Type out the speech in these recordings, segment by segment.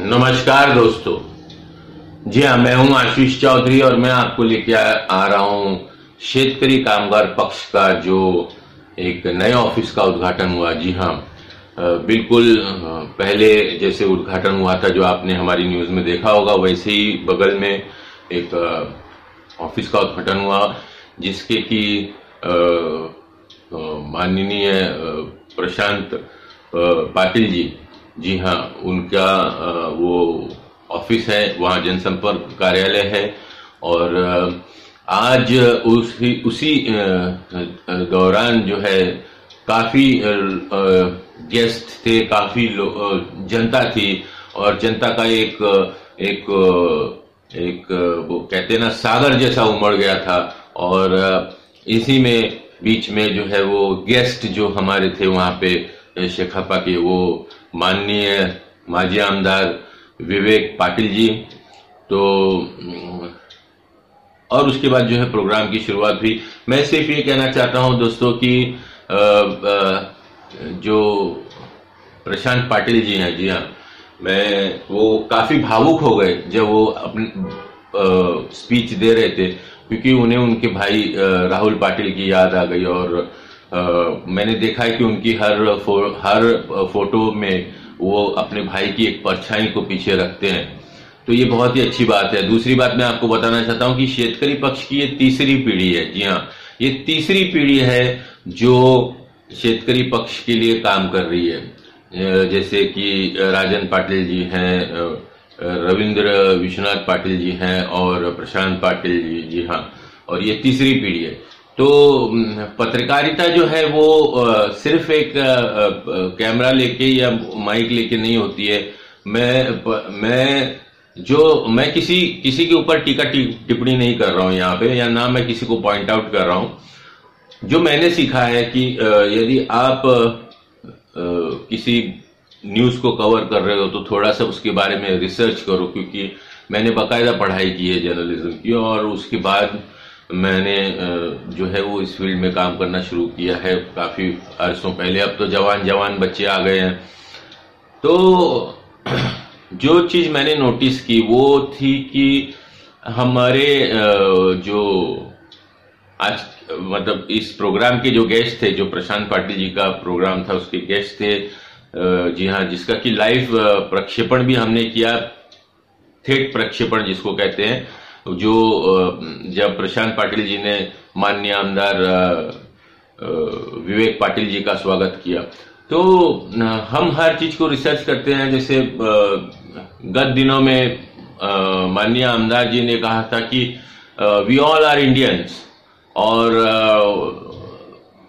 नमस्कार दोस्तों। जी हाँ, मैं हूं आशीष चौधरी और मैं आपको लेके आ रहा हूं शेतकरी कामगार पक्ष का जो एक नए ऑफिस का उद्घाटन हुआ। जी हाँ, बिल्कुल पहले जैसे उद्घाटन हुआ था जो आपने हमारी न्यूज में देखा होगा, वैसे ही बगल में एक ऑफिस का उद्घाटन हुआ जिसके कि माननीय प्रशांत पाटिल जी हाँ, उनका वो ऑफिस है, वहाँ जनसंपर्क कार्यालय है। और आज उसी दौरान जो है काफी गेस्ट थे, काफी जनता थी और जनता का एक वो कहते हैं ना सागर जैसा उमड़ गया था। और इसी में बीच में जो है वो गेस्ट जो हमारे थे वहां पे शेखापा के, वो माननीय माजी आमदार विवेक पाटिल जी। तो और उसके बाद जो है प्रोग्राम की शुरुआत हुई। मैं सिर्फ ये कहना चाहता हूं दोस्तों कि जो प्रशांत पाटिल जी हैं, जी हाँ, वो काफी भावुक हो गए जब वो अपनी स्पीच दे रहे थे, क्योंकि उन्हें उनके भाई राहुल पाटिल की याद आ गई। और मैंने देखा है कि उनकी हर फोटो में वो अपने भाई की एक परछाई को पीछे रखते हैं, तो ये बहुत ही अच्छी बात है। दूसरी बात मैं आपको बताना चाहता हूं कि शेतकरी पक्ष की ये तीसरी पीढ़ी है। जी हाँ, ये तीसरी पीढ़ी है जो शेतकरी पक्ष के लिए काम कर रही है। जैसे कि राजन पाटिल जी हैं, रविंद्र विश्वनाथ पाटिल जी हैं और प्रशांत पाटिल जी। जी हाँ, और ये तीसरी पीढ़ी है। तो पत्रकारिता जो है वो सिर्फ एक कैमरा लेके या माइक लेके नहीं होती है। मैं किसी के ऊपर टीका टिप्पणी नहीं कर रहा हूं यहाँ पे, या ना मैं किसी को पॉइंट आउट कर रहा हूं। जो मैंने सीखा है कि यदि आप किसी न्यूज को कवर कर रहे हो तो थोड़ा सा उसके बारे में रिसर्च करो, क्योंकि मैंने बाकायदा पढ़ाई की है जर्नलिज्म की, और उसके बाद मैंने जो है वो इस फील्ड में काम करना शुरू किया है काफी अरसों पहले। अब तो जवान बच्चे आ गए हैं। तो जो चीज मैंने नोटिस की वो थी कि हमारे जो आज मतलब इस प्रोग्राम के जो गेस्ट थे, जो प्रशांत पाटिल जी का प्रोग्राम था उसके गेस्ट थे, जी हाँ, जिसका कि लाइव प्रक्षेपण भी हमने किया, थेट प्रक्षेपण जिसको कहते हैं, जो जब प्रशांत पाटिल जी ने माननीय आमदार विवेक पाटिल जी का स्वागत किया। तो हम हर चीज को रिसर्च करते हैं। जैसे गत दिनों में माननीय आमदार जी ने कहा था कि वी ऑल आर इंडियंस, और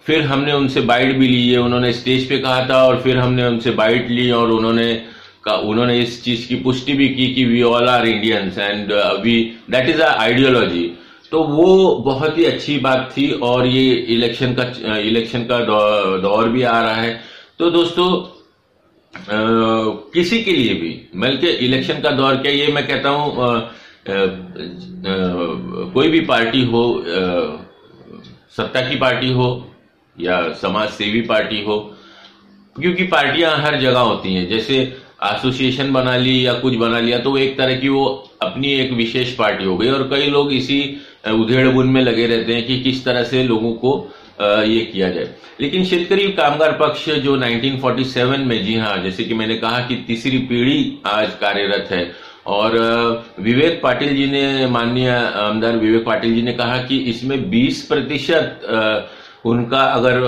फिर हमने उनसे बाइट भी ली है। उन्होंने स्टेज पे कहा था और फिर हमने उनसे बाइट ली, और उन्होंने इस चीज की पुष्टि भी की कि we all are Indians and we that is a ideology. तो वो बहुत ही अच्छी बात थी। और ये इलेक्शन का दौर भी आ रहा है। तो दोस्तों किसी के लिए भी, बल्कि इलेक्शन का दौर क्या, ये मैं कहता हूं कोई भी पार्टी हो, सत्ता की पार्टी हो या समाज सेवी पार्टी हो, क्योंकि पार्टियां हर जगह होती हैं। जैसे एसोसिएशन बना ली या कुछ बना लिया तो एक तरह की वो अपनी एक विशेष पार्टी हो गई, और कई लोग इसी उधेड़-बुन में लगे रहते हैं कि किस तरह से लोगों को ये किया जाए। लेकिन शेतकरी कामगार पक्ष जो 1947 में, जी हाँ, जैसे कि मैंने कहा कि तीसरी पीढ़ी आज कार्यरत है। और विवेक पाटिल जी ने, माननीय आमदार विवेक पाटिल जी ने कहा कि इसमें 20% उनका अगर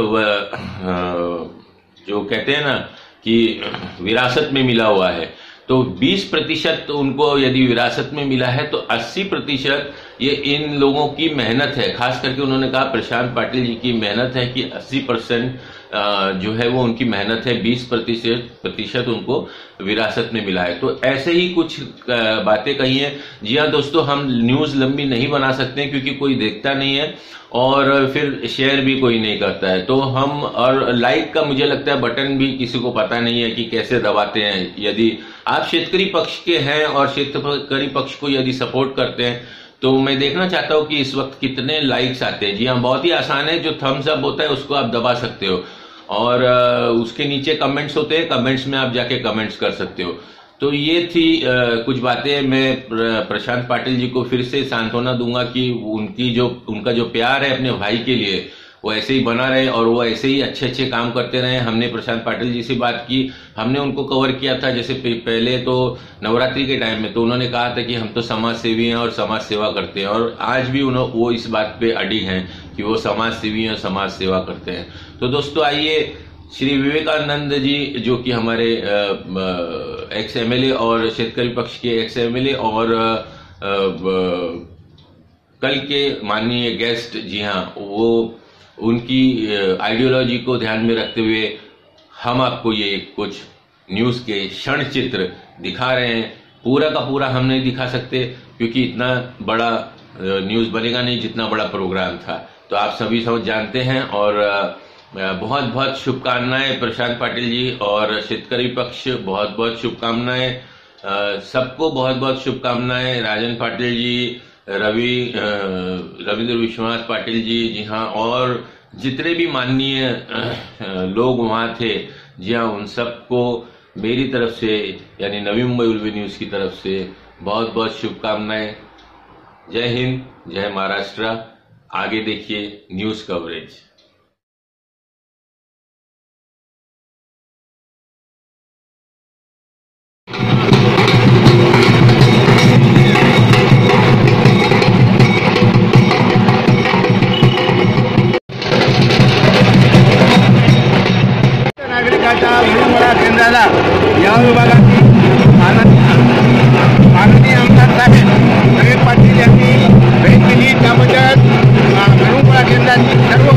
जो कहते हैं ना कि विरासत में मिला हुआ है, तो 20% उनको यदि विरासत में मिला है तो 80% ये इन लोगों की मेहनत है। खास करके उन्होंने कहा प्रशांत पाटिल जी की मेहनत है कि 80% जो है वो उनकी मेहनत है, 20% उनको विरासत में मिला है। तो ऐसे ही कुछ बातें कही हैं। जी हाँ दोस्तों, हम न्यूज लंबी नहीं बना सकते क्योंकि कोई देखता नहीं है और फिर शेयर भी कोई नहीं करता है। तो हम, और लाइक का मुझे लगता है बटन भी किसी को पता नहीं है कि कैसे दबाते हैं। यदि आप शेतकरी पक्ष के हैं और शेतकरी पक्ष को यदि सपोर्ट करते हैं तो मैं देखना चाहता हूं कि इस वक्त कितने लाइक्स आते हैं। जी हाँ, बहुत ही आसान है, जो थम्स अप होता है उसको आप दबा सकते हो और उसके नीचे कमेंट्स होते हैं, कमेंट्स में आप जाके कमेंट्स कर सकते हो। तो ये थी कुछ बातें। मैं प्रशांत पाटिल जी को फिर से सांत्वना दूंगा कि उनका जो प्यार है अपने भाई के लिए वो ऐसे ही बना रहे और वो ऐसे ही अच्छे अच्छे काम करते रहे। हमने प्रशांत पाटिल जी से बात की, हमने उनको कवर किया था जैसे पहले तो नवरात्रि के टाइम में, तो उन्होंने कहा था कि हम तो समाज सेवी हैं और समाज सेवा करते हैं, और आज भी वो इस बात पे अडिग हैं कि वो समाज सेवी और समाज सेवा करते हैं। तो दोस्तों आइए, श्री विवेकानंद जी जो कि हमारे एक्स एमएलए और शेतकरी पक्ष के एक्स एमएलए और कल के माननीय गेस्ट, जी हाँ, वो उनकी आइडियोलॉजी को ध्यान में रखते हुए हम आपको ये कुछ न्यूज के क्षण चित्र दिखा रहे हैं। पूरा का पूरा हम नहीं दिखा सकते क्योंकि इतना बड़ा न्यूज बनेगा नहीं जितना बड़ा प्रोग्राम था, तो आप सभी समझ जानते हैं। और बहुत बहुत शुभकामनाएं प्रशांत पाटिल जी और शेतकरी पक्ष, बहुत बहुत शुभकामनाएं सबको, बहुत बहुत शुभकामनाएं राजन पाटिल जी, रविंद्र विश्वनाथ पाटिल जी, जी हाँ, और जितने भी माननीय लोग वहां थे, जी हाँ, उन सबको मेरी तरफ से यानी नवी मुंबई उल्वी न्यूज की तरफ से बहुत बहुत शुभकामनाएं। जय हिंद, जय महाराष्ट्र। आगे देखिए न्यूज कवरेज। नागरिकाच्या विरंगुळा केंद्राला या विभागाची माननीय आमदार साहेब नवीन पाटील यांनी भेट दिली, त्याबद्दल विरंगुळा केंद्राची सर्व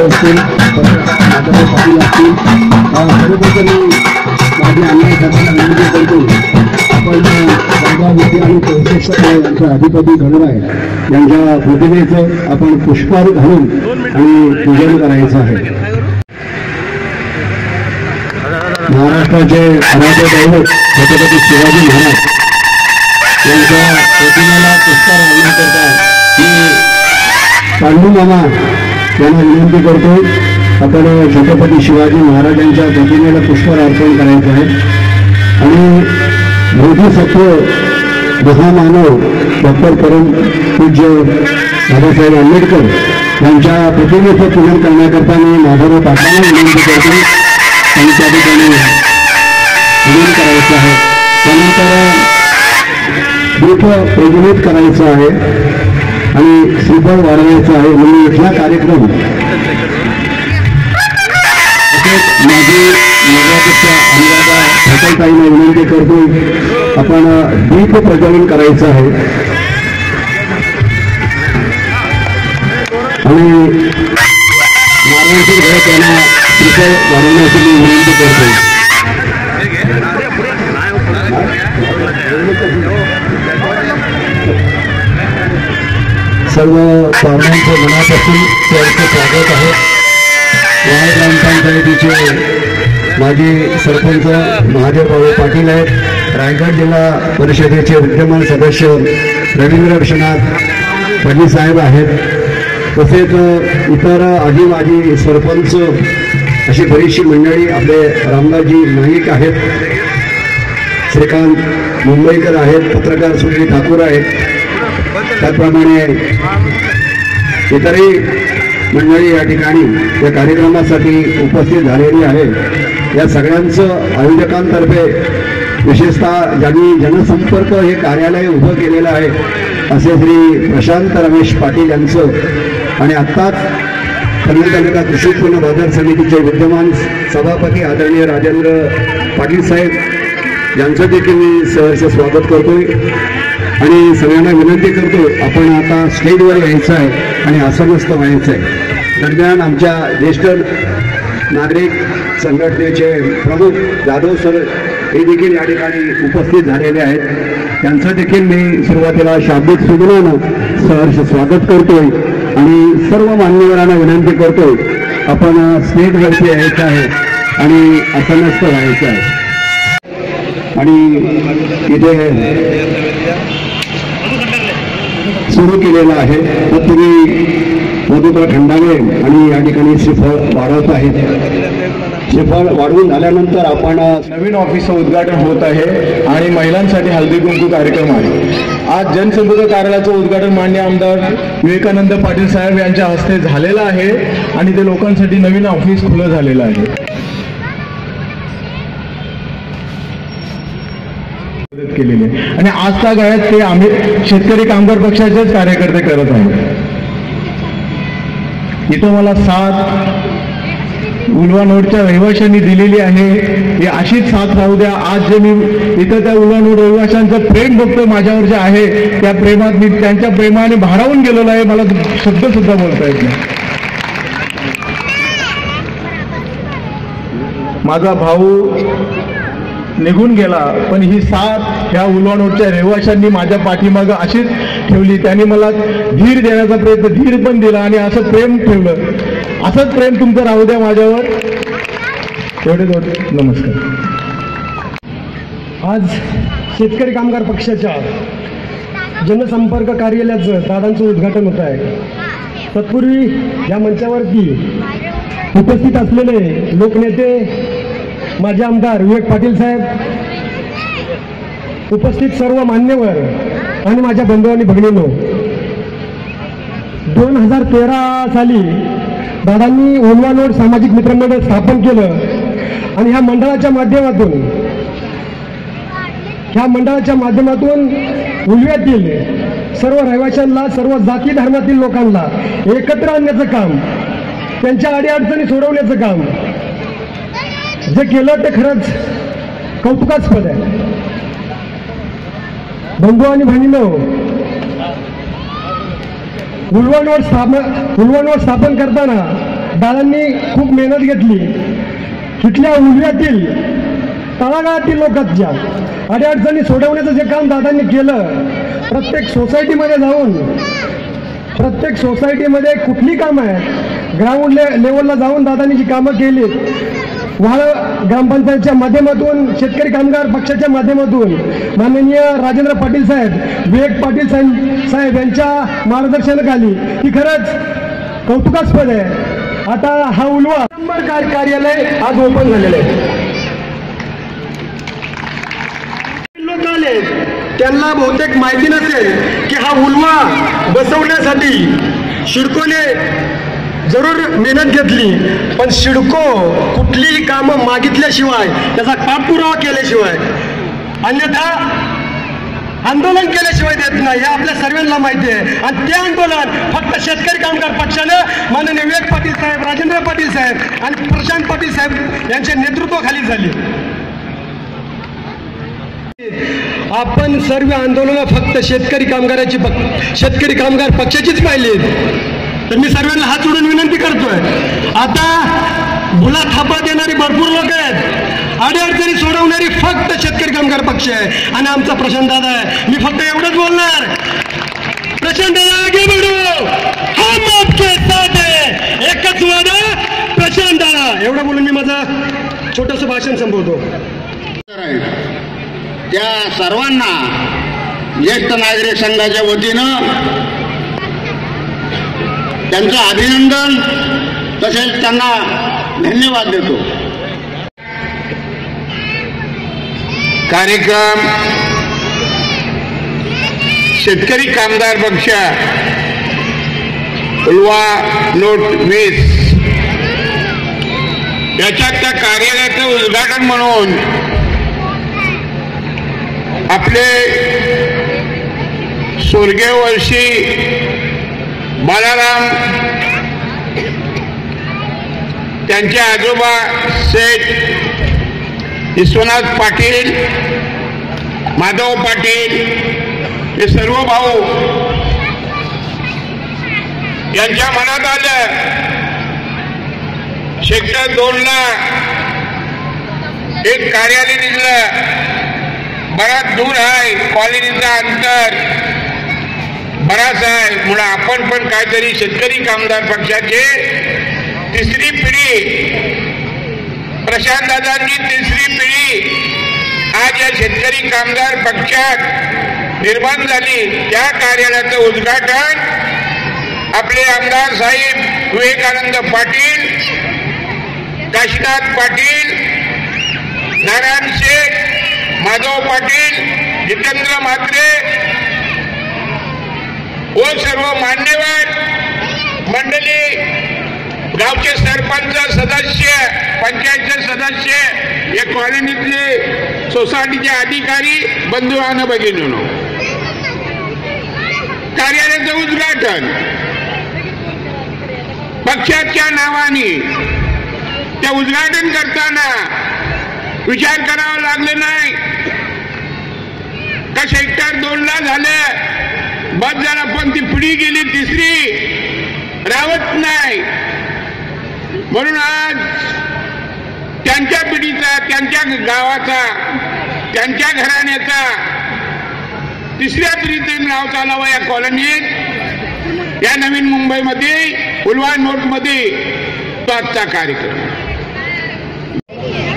असतील पाटील असतील सर्वप्रथम माझी अन्याय करताना विनंती करतो आपण राजा विद्या आणि कौशेश्वर यांचा अधिपती गणराय यांच्या प्रतिमेचं आपण पुष्पहार घालून आणि पूजन करायचं आहे. महाराष्ट्राचे आराध्य दैवत छत्रपती शिवाजी महाराज यांच्या प्रतिमेला पुष्पहार घालण्याकरता मी पांडू मामा यांना विनंती करतो आपण छत्रपती शिवाजी महाराजांच्या प्रतिमेला पुष्पहार अर्पण करायचं आहे. आणि बोधिसत्व महामानव डॉक्टर परम पूज्य बाबासाहेब आंबेडकर यांच्या प्रतिमेचं पूजन करण्याकरता मी माधवराव पाटलांना विनंती करतो आणि त्या ठिकाणी पूजन करायचं आहे. त्यानंतर दीप प्रज्वलित करायचं आहे आणि श्रीफळ वाढवायचं आहे. म्हणून इथला कार्यक्रम माझी नगराध्यक्षा अनुराधा ठाकरताईंना विनंती करतो आपण दीप प्रज्वलन करायचं आहे आणि नारायणपूर घरात त्यांना श्रीफळ वाढवण्याची मी विनंती करतो. सर्व पाहुण्यांचे मनापासून त्यांचे स्वागत आहे. वाय ग्रामपंचायतीचे माजी सरपंच महादेव भाऊ पाटील आहेत. रायगड जिल्हा परिषदेचे विद्यमान सदस्य रवींद्र विश्वनाथ पाटील साहेब आहेत. तसेच इतर आधी माजी सरपंच अशी बरीचशी मंडळी आपले रामदासजी नाईक आहेत, श्रीकांत मुंबईकर आहेत, पत्रकार सुनील ठाकूर आहेत, त्याचप्रमाणे इतरही मंडळी या ठिकाणी या कार्यक्रमासाठी उपस्थित झालेली आहे. या सगळ्यांचं आयोजकांतर्फे विशेषतः ज्यांनी जनसंपर्क हे कार्यालय उभं केलेलं आहे असे श्री प्रशांत रमेश पाटील यांचं आणि आत्ताच कन्नड तालुका कृषी उत्पन्न बाजार समितीचे विद्यमान सभापती आदरणीय राजेंद्र पाटील साहेब यांचं देखील मी सहर्ष स्वागत करतोय आणि सगळ्यांना विनंती करतो आपण आता स्टेजवर यायचं आहे आणि आसनस्थ व्हायचं आहे. दरम्यान आमच्या ज्येष्ठ नागरिक संघटनेचे प्रमुख जाधव सर हे देखील या ठिकाणी उपस्थित झालेले आहेत. त्यांचं देखील मी सुरुवातीला शाब्दिक सुगुणानं सहर्ष स्वागत करतोय आणि सर्व मान्यवरांना विनंती करतोय आपण स्टेजवरती यायचं आहे आणि आसनस्थ व्हायचं आहे आणि इथे सुरू केलेलं आहे तर तुम्ही मधुकर खंडागे आणि या ठिकाणी श्रीफळ वाढवत आहेत। श्रीफळ वाढवून झाल्यानंतर आपण नवीन ऑफिसचं उद्घाटन होत आहे आणि महिलांसाठी हळदी कुंकू कार्यक्रम आहे। आज जनसंपर्क कार्यालयाचं उद्घाटन माननीय आमदार विवेकानंद पाटील साहेब यांच्या हस्ते झालेलं आहे आणि ते लोकांसाठी नवीन ऑफिस खुलं झालेलं आहे। केलेले आणि आजच्या काळात ते आम्ही शेतकरी कामगार पक्षाचेच कार्यकर्ते करत आहोत। इथं मला 7 उल्वानोडच्या रहिवाशांनी दिलेली आहे, ही अशीच साथ राहू द्या। आज जे मी इथं त्या उल्वानोड रहिवाशांचं प्रेम बघतो माझ्यावर जे आहे त्या प्रेमात मी त्यांच्या प्रेमाने भारावून गेलेलो आहे, मला शब्द सुद्धा बोलता येत नाही। माझा भाऊ निघून गेला पण ही साथ ह्या उल्वानोडच्या रहिवाशांनी माझ्या पाठीमागं अशीच ठेवली। त्यांनी मला धीर देण्याचा प्रयत्न धीर पण दिला आणि असं प्रेम ठेवलं। असंच प्रेम तुमचं राहू द्या माझ्यावर। एवढे नमस्कार। आज शेतकरी कामगार पक्षाच्या जनसंपर्क कार्यालयाचं दादांचं उद्घाटन होत आहे। तत्पूर्वी या मंचावरती उपस्थित असलेले लोकनेते माजी आमदार विवेक पाटील साहेब, उपस्थित सर्व मान्यवर आणि माझ्या बंधू आणि भगिनींनो, 2013 साली दादांनी उल्वानोड सामाजिक मित्रमंडळ स्थापन केलं आणि ह्या मंडळाच्या माध्यमातून उल्व्यातील सर्व रहिवाशांना, सर्व जाती धर्मातील लोकांना एकत्र आणण्याचं काम, त्यांच्या अडीअडचणी सोडवण्याचं काम जे केलं ते खरंच कौतुकास्पद आहे। बंधू आणि बहिणींनो, उल्वानोड स्थापन करताना दादांनी खूप मेहनत घेतली। तिथल्या उल्व्यातील तळागाळातील लोकांच्या अडीअडचणी सोडवण्याचं जे काम दादांनी केलं, प्रत्येक सोसायटीमध्ये कुठली कामं आहेत ग्राउंड लेवलला जाऊन दादांनी जी कामं केली, वाळ ग्रामपंचायतच्या माध्यमातून, शेतकरी कामगार पक्षाच्या माध्यमातून माननीय राजेंद्र पाटील साहेब, विवेक पाटील साहेब यांच्या मार्गदर्शनाखाली ही खरंच कौतुकास्पद आहे। आता हा उल्वा कार्यालय आज ओपन झालेलं आहे। लोक आले त्यांना बहुतेक माहिती नसेल की हा उल्वा बसवण्यासाठी सिडकोने जरूर मेहनत घेतली, पण सिडको कुठलीही कामं मागितल्याशिवाय, त्याचा पाठपुरावा केल्याशिवाय, अन्यथा आंदोलन केल्याशिवाय देत नाही, हे आपल्या सर्वांना माहिती आहे। आणि ते आंदोलन फक्त शेतकरी कामगार पक्षानं माननीय विवेक पाटील साहेब, राजेंद्र पाटील साहेब आणि प्रशांत पाटील साहेब यांच्या नेतृत्वाखाली झाली। आपण सर्व आंदोलनं फक्त शेतकरी कामगार पक्षाचीच पाहिली, तर मी सर्वांना हात जोडून विनंती करतोय। आता भुला थापा देणारी भरपूर लोक आहेत, अडीअडचणी सोडवणारी फक्त शेतकरी कामगार पक्ष आहे आणि आमचा प्रशांत दादा आहे। मी फक्त एवढंच बोलणार, प्रशांत दादा आगे बढ़ो, हम आपके साथ है, एकच वादा प्रशांत दादा, एवढं बोलून मी माझं छोटंसं भाषण संपवतो। त्या सर्वांना ज्येष्ठ नागरिक संघाच्या वतीनं त्यांचं अभिनंदन तसेच त्यांना धन्यवाद देतो। कार्यक्रम शेतकरी कामगार पक्ष उल्वानोड 20 याच्या त्या कार्यालयाचं उद्घाटन म्हणून आपले स्वर्गीय वर्षी बालाराम त्यांचे आजोबा सेठ विश्वनाथ पाटील, माधव पाटील हे सर्व भाऊ यांच्या मनात आलं सेक्टर 2 ला एक कार्यालय दिलं, बराच दूर आहे, कॉलनीचा अंतर बराच आहे, म्हणून आपण पण काहीतरी शेतकरी कामगार पक्षाचे तिसरी पिढी, प्रशांत दादांची तिसरी पिढी आज या शेतकरी कामगार पक्षात निर्माण झाली। त्या कार्यालयाचं उद्घाटन आपले आमदार साहेब विवेकानंद पाटील, काशीनाथ पाटील, नारायण शेठ, माधव पाटील, जितेंद्र म्हात्रे व सर्व मान्यवर मंडळी, गावचे सरपंच सदस्य, पंचायतचे सदस्य, या कॉलनीतले सोसायटीचे अधिकारी, बंधू आणि भगिनींनो, कार्यालयाचं उद्घाटन पक्षाच्या नावाने त्या उद्घाटन करताना विचार करावा लागले नाही का सेक्टर 2ला झालं बस झाला, पण ती पिढी गेली तिसरी राहत नाही, म्हणून आज त्यांच्या पिढीचा, त्यांच्या गावाचा, त्यांच्या घराण्याचा तिसऱ्या पिढीचे नाव चालावं या कॉलनीत, या नवीन मुंबईमध्ये उल्वा नोटमध्ये तो आजचा कार्यक्रम।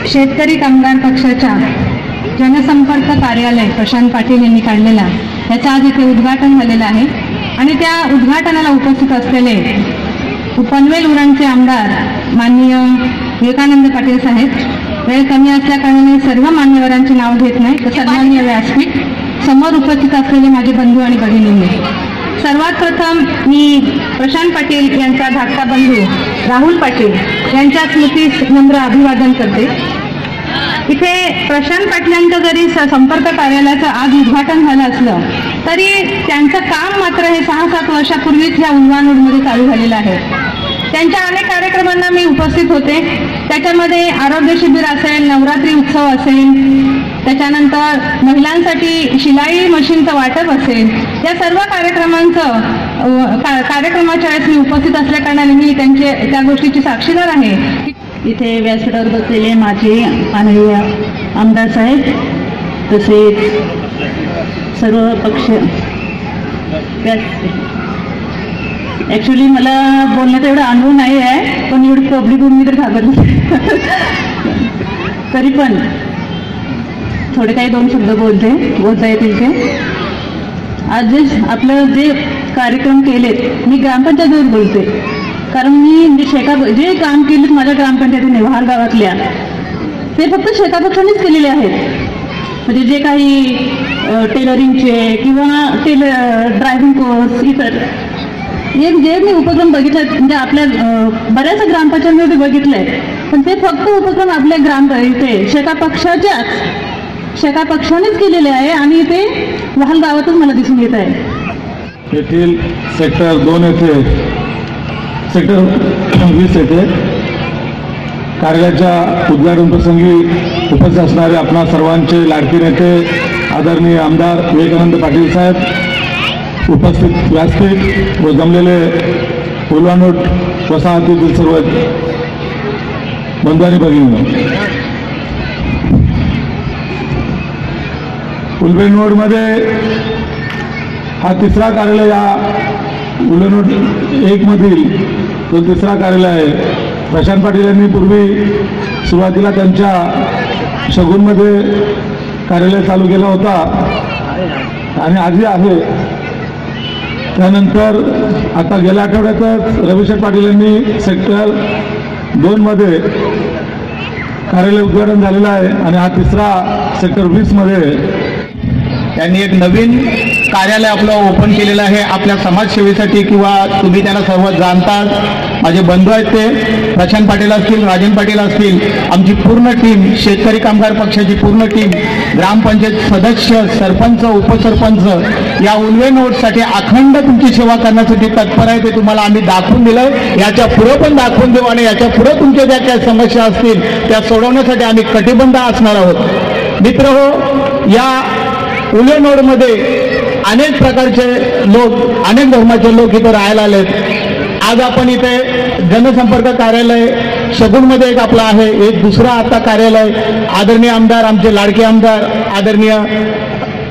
शेतकरी कामगार पक्षाच्या जनसंपर्क कार्यालय प्रशांत पाटील यांनी काढलेला याचं आज इथे उद्घाटन झालेलं आहे आणि त्या उद्घाटनाला उपस्थित असलेले पनवेल उरणचे आमदार माननीय विवेकानंद पाटील साहेब, वेळ कमी असल्याकारणाने सर्व मान्यवरांची नाव घेत नाही, तर सन्माननीय व्यासपीठ समोर उपस्थित असलेले माझे बंधू आणि भगिनींनी, सर्वात प्रथम मी प्रशांत पाटील यांचा धाकटा बंधू राहुल पाटील यांच्या स्मृतीस नम्र अभिवादन करते। इथे प्रशांत पाटलांचं जरी संपर्क कार्यालयाचं आज उद्घाटन झालं असलं तरी त्यांचं काम मात्र हे 6-7 वर्षापूर्वीच या उल्वा नोडमध्ये चालू झालेलं आहे। त्यांच्या अनेक कार्यक्रमांना मी उपस्थित होते, त्याच्यामध्ये आरोग्य शिबिर असेल, नवरात्री उत्सव असेल, त्याच्यानंतर महिलांसाठी शिलाई मशीनचं वाटप असेल, या सर्व कार्यक्रमाच्या वेळेस मी उपस्थित असल्याकारणाने मी त्या गोष्टीची साक्षीदार आहे। इथे व्यासपीठावर बसलेले माझे माननीय आमदार साहेब, तसेच सर्व पक्ष, ॲक्च्युली मला बोलण्याचा एवढा अनुभव नाही आहे, पण एवढी पब्लिक मी तर घाबरली तरी पण थोडे काही 2 शब्द बोलता येतील ते। आज आपलं जे कार्यक्रम केलेत, मी ग्रामपंचायतीवर बोलते, कारण मी जे काम केलेत माझ्या ग्रामपंचायतीने वहार गावातल्या, ते फक्त शेकापक्षानेच केलेले आहेत। म्हणजे जे काही टेलरिंगचे किंवा ड्रायव्हिंग कोर्स, इतर जे मी उपक्रम बघितले, म्हणजे आपल्या बऱ्याच ग्रामपंचायतीमध्ये बघितले, पण ते फक्त उपक्रम आपल्या इथे शेका पक्षानेच केलेले आहे आणि ते वहाल गावातच मला दिसून येत आहे। येथील सेक्टर 2 येथे, सेक्टर 20 येथे कार्यालयाच्या उद्घाटन प्रसंगी उपस्थित असणारे आपणा सर्वांचे लाडके नेते आदरणीय आमदार विवेकानंद पाटील साहेब, उपस्थित व्यासपीठ व जमलेले उल्वा नोट वसाहतीतील सर्व बंधू आणि भगिनी, उल्वे नोडमध्ये हा तिसरा कार्यालय, या उल्वे नोड 1 मधील जो तिसरा कार्यालय आहे। प्रशांत पाटील यांनी पूर्वी सुरुवातीला त्यांच्या शगुनमध्ये कार्यालय चालू केला होता आणि आजही आहे। त्यानंतर आता गेल्या आठवड्यातच रविशेठ पाटील यांनी सेक्टर 2 मध्ये कार्यालय उद्घाटन झालेलं आहे आणि हा तिसरा सेक्टर 20 मध्ये त्यांनी एक नवीन कार्यालय आपलं ओपन केलेलं आहे आपल्या समाजसेवेसाठी, किंवा तुम्ही त्यांना सर्व जाणतात, माझे बंधू आहेत ते प्रशांत पाटील असतील, राजन पाटील असतील, आमची पूर्ण टीम, शेतकरी कामगार पक्षाची पूर्ण टीम, ग्रामपंचायत सदस्य, सरपंच, उपसरपंच या उल्वे नोटसाठी अखंड तुमची सेवा करण्यासाठी तत्पर आहे। ते तुम्हाला आम्ही दाखवून दिलं, याच्या पुढे पण दाखवून देऊ आणि याच्या पुढे तुमच्या ज्या काही समस्या असतील त्या सोडवण्यासाठी आम्ही कटिबद्ध असणार आहोत। मित्रहो, या उल्वे नोडमध्ये अनेक प्रकारचे लोक, अनेक धर्माचे लोक इथे राहायला आलेत। आज आपण इथे जनसंपर्क कार्यालय शगुनमध्ये एक आपला आहे, एक दुसरा आता कार्यालय आदरणीय आमदार, आमचे लाडके आमदार आदरणीय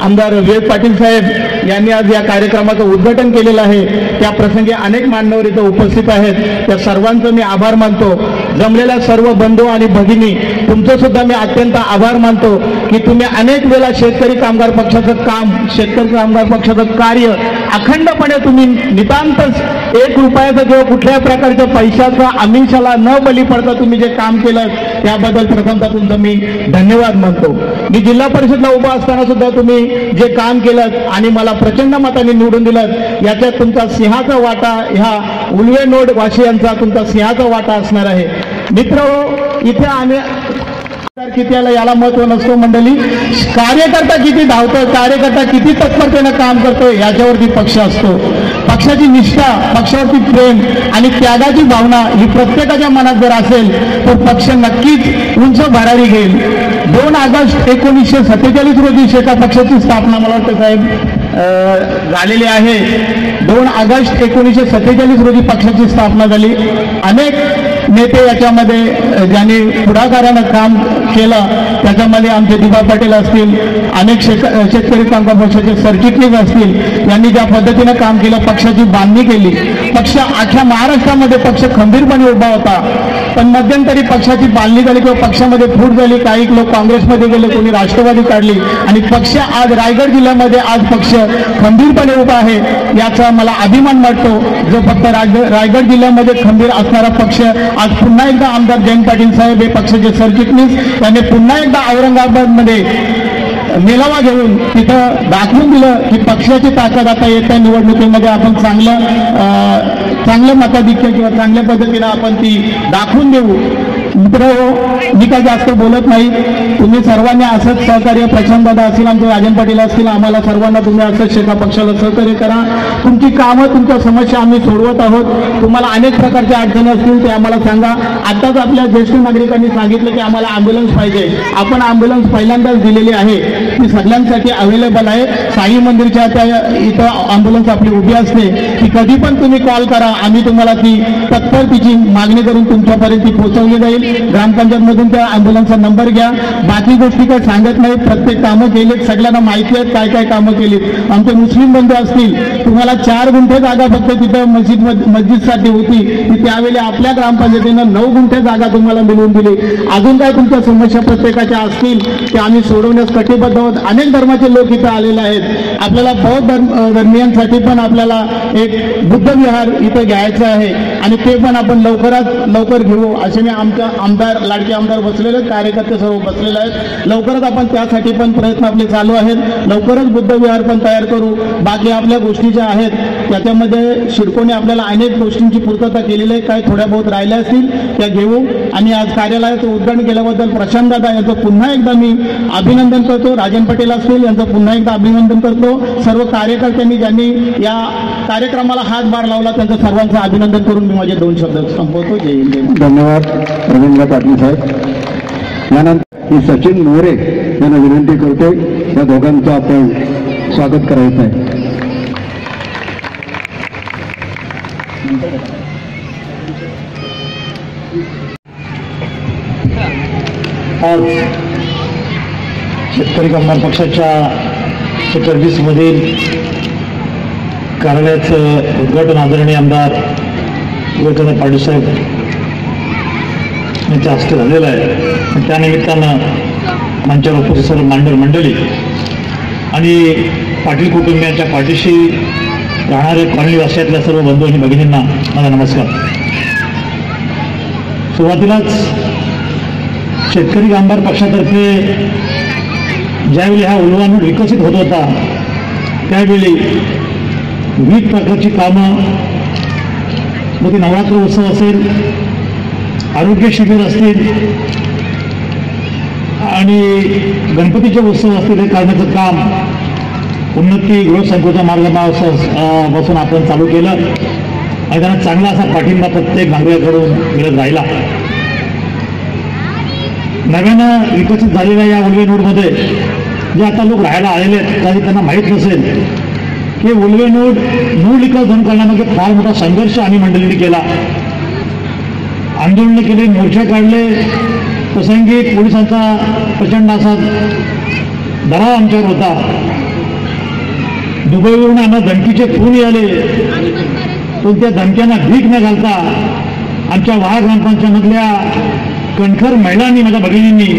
आमदार विवेक पाटील साहेब यांनी आज या कार्यक्रमाचं उद्घाटन केलेलं आहे. त्या प्रसंगी अनेक मान्यवर इथं उपस्थित आहेत. त्या सर्वांचं मी आभार मानतो. जमलेल्या सर्व बंधू आणि भगिनी तुमचं सुद्धा मी अत्यंत आभार मानतो की तुम्ही अनेक वेळा शेतकरी कामगार पक्षाचं काम, शेतकरी कामगार पक्षाचं कार्य अखंडपणे तुम्ही नितांत 1 रुपयाचं किंवा कुठल्याही प्रकारच्या पैशाचा आमिषाला न बली पडता तुम्ही जे काम केलं त्याबद्दल प्रथमतः तुमचं मी धन्यवाद मानतो. मी जिल्हा परिषदला उभा असताना सुद्धा तुम्ही जे काम केलं आणि मला प्रचंड मताने निवडून दिलं, याच्यात तुमचा सिंहाचा वाटा, ह्या उल्वे नोड वासियांचा तुमचा सिंहाचा वाटा असणार आहे. मित्र इथे आम्ही किती याला महत्व नसतो मंडळी, कार्यकर्ता किती धावतो, कार्यकर्ता किती तत्परतेनं काम करतो याच्यावरती पक्ष असतो. पक्षाची निष्ठा, पक्षावरती प्रेम आणि त्यागाची भावना ही प्रत्येकाच्या मनात जर असेल तर पक्ष नक्कीच उंच भरारी घेईल. 2 ऑगस्ट 1947 रोजी शेका पक्षाची स्थापना मला वाटतं साहेब झालेली आहे. 2 ऑगस्ट 1947 रोजी पक्षाची स्थापना झाली. अनेक नेते याच्यामध्ये ज्यांनी पुढाकारानं काम केलं त्याच्यामध्ये आमचे दिबा पाटील असतील, अनेक शेतकरी कामगार पक्षाचे सरचिटणीस असतील, यांनी ज्या पद्धतीनं काम केलं, पक्षाची बांधणी केली. पक्ष अख्ख्या महाराष्ट्रामध्ये पक्ष खंबीरपणे उभा होता. पण मध्यंतरी पक्षाची बांधणी झाली किंवा पक्षामध्ये फूट झाली, काही लोक काँग्रेसमध्ये गेले, कोणी राष्ट्रवादी काढली आणि पक्ष आज रायगड जिल्ह्यामध्ये आज पक्ष खंबीरपणे उभा आहे. याचा मला अभिमान वाटतो. जो फक्त रायगड जिल्ह्यामध्ये खंबीर असणारा पक्ष आज पुन्हा एकदा आमदार जयंत पाटील साहेब हे पक्षाचे सरचिटणीस त्यांनी पुन्हा एकदा औरंगाबादमध्ये मेळावा घेऊन तिथं दाखवून दिलं की पक्षाची ताकद आता येत्या निवडणुकीमध्ये आपण चांगलं मताधिक्य किंवा चांगल्या पद्धतीनं आपण ती दाखवून देऊ. मित्र मी काय जास्त बोलत नाही, तुम्ही सर्वांनी असंच सहकार्य, प्रशांतदादा असतील, आमचे राजन पाटील असतील, आम्हाला सर्वांना तुम्ही असंच शेका पक्षाला सहकार्य करा. तुमची कामं, तुमच्या समस्या आम्ही सोडवत आहोत. तुम्हाला अनेक प्रकारच्या अडचणी असतील ते आम्हाला सांगा. आत्ताच आपल्या ज्येष्ठ नागरिकांनी सांगितलं की आम्हाला ॲम्ब्युलन्स पाहिजे. आपण ॲम्ब्युलन्स पहिल्यांदाच दिलेली आहे, ती सगळ्यांसाठी अवेलेबल आहे. साई मंदिरच्या त्या इथं ॲम्ब्युलन्स आपली उभी असते, ती कधी पण तुम्ही कॉल करा, आम्ही तुम्हाला ती तत्पर तिची मागणी करून तुमच्यापर्यंत ती पोहोचवली जाईल. ग्रामपंचायतमधून त्या ॲम्ब्युलन्सचा नंबर घ्या. बाकी गोष्टी काही सांगत नाही, प्रत्येक कामं केलीत, सगळ्यांना माहिती आहेत काय काय कामं केलीत. आमचे मुस्लिम बंधू असतील, तुम्हाला 4 गुंठे जागा फक्त तिथं मस्जिदसाठी होती, ती त्यावेळी आपल्या ग्रामपंचायतीनं 9 गुंठे जागा तुम्हाला मिळवून दिली. अजून काय तुमच्या समस्या प्रत्येकाच्या असतील ते आम्ही सोडवण्यास कटिबद्ध आहोत. अनेक धर्माचे लोक इथं आलेले आहेत. आपल्याला बौद्ध धर्मियांसाठी पण आपल्याला एक बुद्ध विहार इथं घ्यायचं आहे आणि ते पण आपण लवकरात लवकर घेऊ असे मी आमच्या आमदार, लाडके आमदार बसलेले, कार्यकर्ते सर्व बसलेले आहेत. लवकरच आपण त्यासाठी पण प्रयत्न आपले चालू आहेत. लवकरच बुद्ध विहार पण तयार करू. बाकी आपल्या गोष्टी ज्या आहेत त्याच्यामध्ये शिडकोने आपल्याला अनेक गोष्टींची पूर्तता केलेली आहे, काही थोड्या बहुत राहिल्या असतील त्या घेऊ. आणि आज कार्यालयाचं उद्घाटन केल्याबद्दल प्रशांत दादा यांचं पुन्हा एकदा मी अभिनंदन करतो. राजन पाटील असतील यांचं पुन्हा एकदा अभिनंदन करतो. सर्व कार्यकर्त्यांनी ज्यांनी या कार्यक्रमाला हातभार लावला त्यांचं सर्वांचं अभिनंदन करून मी माझे 2 शब्द संपवतो. जय हिंद. धन्यवाद रवींद्र पाटील साहेब. यानंतर मी सचिन मोरे यांना विनंती करतो या दोघांचं आपण स्वागत करायचं आहे. आज शेतकरी कामगार पक्षाच्या 34 मधील कार्यालयाचं उद्घाटन आदरणीय आमदार विवेकानंद पाटील साहेब यांच्या हस्ते झालेलं आहे. त्यानिमित्तानं मंचावर उपस्थित सर्व मंडळी आणि पाटील कुटुंबियांच्या पाठीशी राहणाऱ्या कॉलनीवासियातल्या सर्व बंधू आणि भगिनींना माझा नमस्कार. सुरुवातीलाच शेतकरी कामगार पक्षातर्फे ज्यावेळी हा उल्वा नोड विकसित होत होता त्यावेळी विविध प्रकारची कामं, मग ती नवरात्र उत्सव असेल, आरोग्य शिबिर असतील आणि गणपतीचे उत्सव असतील, हे करण्याचं काम उन्नती गृहसंकुलच्या मार्गापासून आपण चालू केलं आणि त्यांना चांगला असा पाठिंबा प्रत्येक नागरिकाकडून मिळत राहिला. नव्यानं विकसित झालेल्या या उल्वे नोडमध्ये जे आता लोक राहायला आलेले आहेत काही त्यांना माहीत नसेल की उल्वे नोड विकसित करण्यामध्ये फार मोठा संघर्ष आम्ही मंडळींनी केला आंदोलन केले, मोर्चे काढले, प्रसंगी पोलिसांचा प्रचंड असा दबाव आमच्यावर होता. दुबईवरून आम्हाला धमकीचे फोन आले, पण त्या धमक्यांना भीक न घालता आमच्या वाघ ग्रामपंचायतमधल्या कणखर महिलांनी, माझ्या भगिनींनी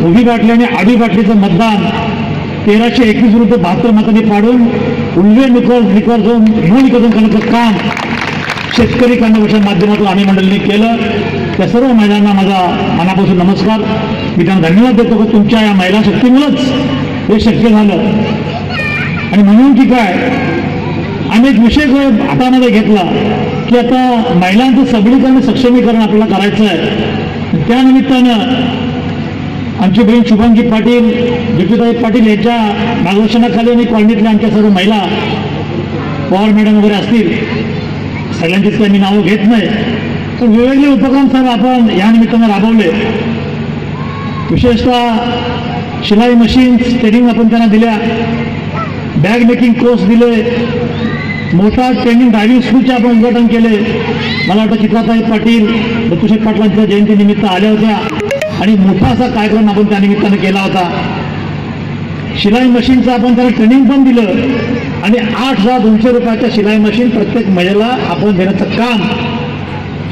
उभी बाटली आणि आडी बाटलीचं मतदान 1321 विरुद्ध 72 मतांनी पाडून उल्वे निकर झोन निकोजन करण्याचं काम शेतकरी कामगारांच्या माध्यमातून आम्ही मंडळींनी केलं. त्या सर्व महिलांना माझा मनापासून नमस्कार. मी त्यांना धन्यवाद देतो की तुमच्या या महिला शक्तीमुळेच हे शक्य झालं. आणि म्हणून की काय, आम्ही एक विषय हातामध्ये घेतला की आता महिलांचं सबलीकरण, सक्षमीकरण आपल्याला करायचं आहे. त्यानिमित्तानं आमची बहीण शुभांगी पाटील, ज्योतिताई पाटील यांच्या मार्गदर्शनाखाली आणि कॉलनीतल्या आमच्या सर्व महिला, पवार मॅडम वगैरे असतील, सगळ्यांचीच काही मी नावं घेत नाही, तर वेगवेगळे उपक्रम सर्व आपण या निमित्तानं राबवले. विशेषतः शिलाई मशीन्स ट्रेनिंग आपण त्यांना दिल्या, बॅग मेकिंग कोर्स दिले, मोठा ट्रेनिंग ड्रायव्हिंग स्कूलचे आपण उद्घाटन केले. मला वाटतं चित्राताई पाटील, ऋतुशेठ पाटलांच्या जयंतीनिमित्त आल्या होत्या आणि मोठा असा कार्यक्रम आपण त्या निमित्तानं केला होता. शिलाई मशीनचं आपण त्याला ट्रेनिंग पण दिलं आणि 8,200 रुपयाच्या शिलाई मशीन प्रत्येक महिलेला आपण देण्याचं काम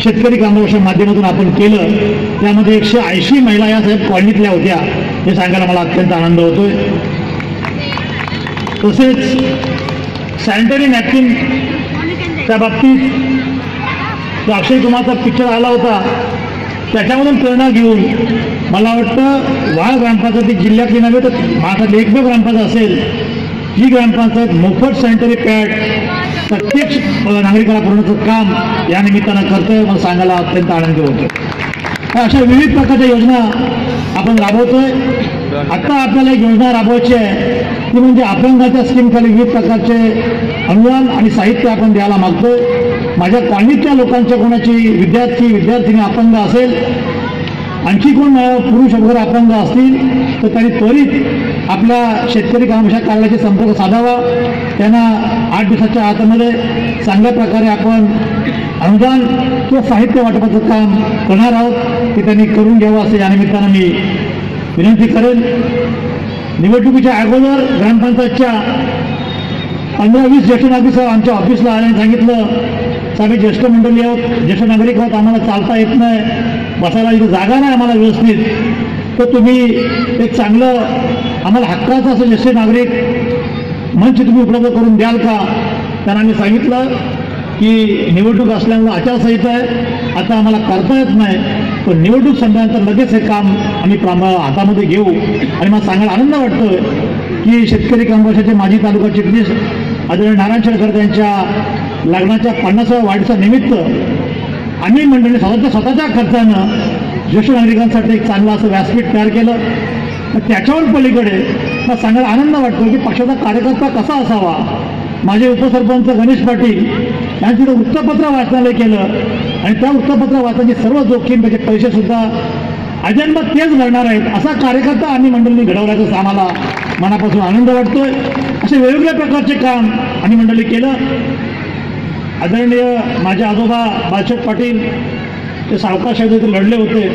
शेतकरी कामगारांच्या माध्यमातून आपण केलं. त्यामध्ये 180 महिला या साहेब कॉलनीतल्या होत्या, हे सांगायला मला अत्यंत आनंद होतोय. तसेच सॅनिटरी नॅपकिन त्या बाबतीत जो अक्षय कुमारचा पिक्चर आला होता, त्याच्यामधून प्रेरणा घेऊन मला वाटतं वाघ ग्रामपंचायत जिल्ह्यातली नव्हे तर महाराष्ट्रातली एकमेव ग्रामपंचायत असेल ही ग्रामपंचायत मोफत सॅनिटरी पॅड प्रत्येक नागरिकाला पुरवण्याचं काम या निमित्तानं करतोय. मला सांगायला अत्यंत आनंद होतो. अशा विविध प्रकारच्या योजना आपण राबवतोय. आता आपल्याला एक योजना राबवायची आहे, ती म्हणजे अपंगाच्या स्कीमखाली विविध प्रकारचे अनुदान आणि साहित्य आपण द्यायला मागतोय. माझ्या कॉलनीतल्या लोकांच्या कोणाची विद्यार्थिनी अपंग असेल, आणखी कोण पुरुष वगैरे अपंग असतील, तर त्यांनी त्वरित आपल्या शेतकरी कामगार कार्यालयाशी संपर्क साधावा. त्यांना 8 दिवसाच्या आतमध्ये चांगल्या प्रकारे आपण अनुदान किंवा साहित्य वाटपाचं काम करणार आहोत, ते त्यांनी करून घ्यावं असं या निमित्तानं मी विनंती करेन. निवडणुकीच्या अगोदर ग्रामपंचायतच्या 15-20 ज्येष्ठ नागरिक आमच्या ऑफिसला आल्याने सांगितलं, आम्ही ज्येष्ठ मंडळी आहोत, ज्येष्ठ नागरिक आहोत, आम्हाला चालता येत नाही, बसायला इथं जागा नाही आम्हाला व्यवस्थित, तर तुम्ही एक चांगलं आम्हाला हक्काचं असं ज्येष्ठ नागरिक मंच तुम्ही उपलब्ध करून द्याल का. त्यांना मी सांगितलं की निवडणूक असल्यामुळे आचारसंहिता आहे, आता आम्हाला करता येत नाही, पण निवडणूक संपल्यानंतर लगेच हे काम आम्ही हातामध्ये घेऊ. आणि मला सांगायला आनंद वाटतोय की शेतकरी कामगारांचे माजी तालुका चिटणीस आदरणीय नारायण शेळकर यांच्या लग्नाच्या 50व्या वाढीच्या निमित्त आम्ही मंडळी स्वतःच्या खर्चानं ज्येष्ठ नागरिकांसाठी एक चांगलं असं व्यासपीठ तयार केलं. त्याच्यावर पलीकडे मला सांगायला आनंद वाटतो की पक्षाचा कार्यकर्ता कसा असावा. माझे उपसरपंच गणेश पाटील यांनी तिथं वृत्तपत्र वाचनालय केलं आणि त्या वृत्तपत्र वाचनाची सर्व जोखीम, त्याचे पैसेसुद्धा अजन्मात तेच भरणार आहेत, असा कार्यकर्ता आम्ही मंडळींनी घडवल्याचं आम्हाला मनापासून आनंद वाटतोय. असे वेगवेगळ्या प्रकारचे काम आम्ही मंडळी केलं. आदरणीय माझे आजोबा बाळासाहेब पाटील ते सावकाश इथे लढले होते,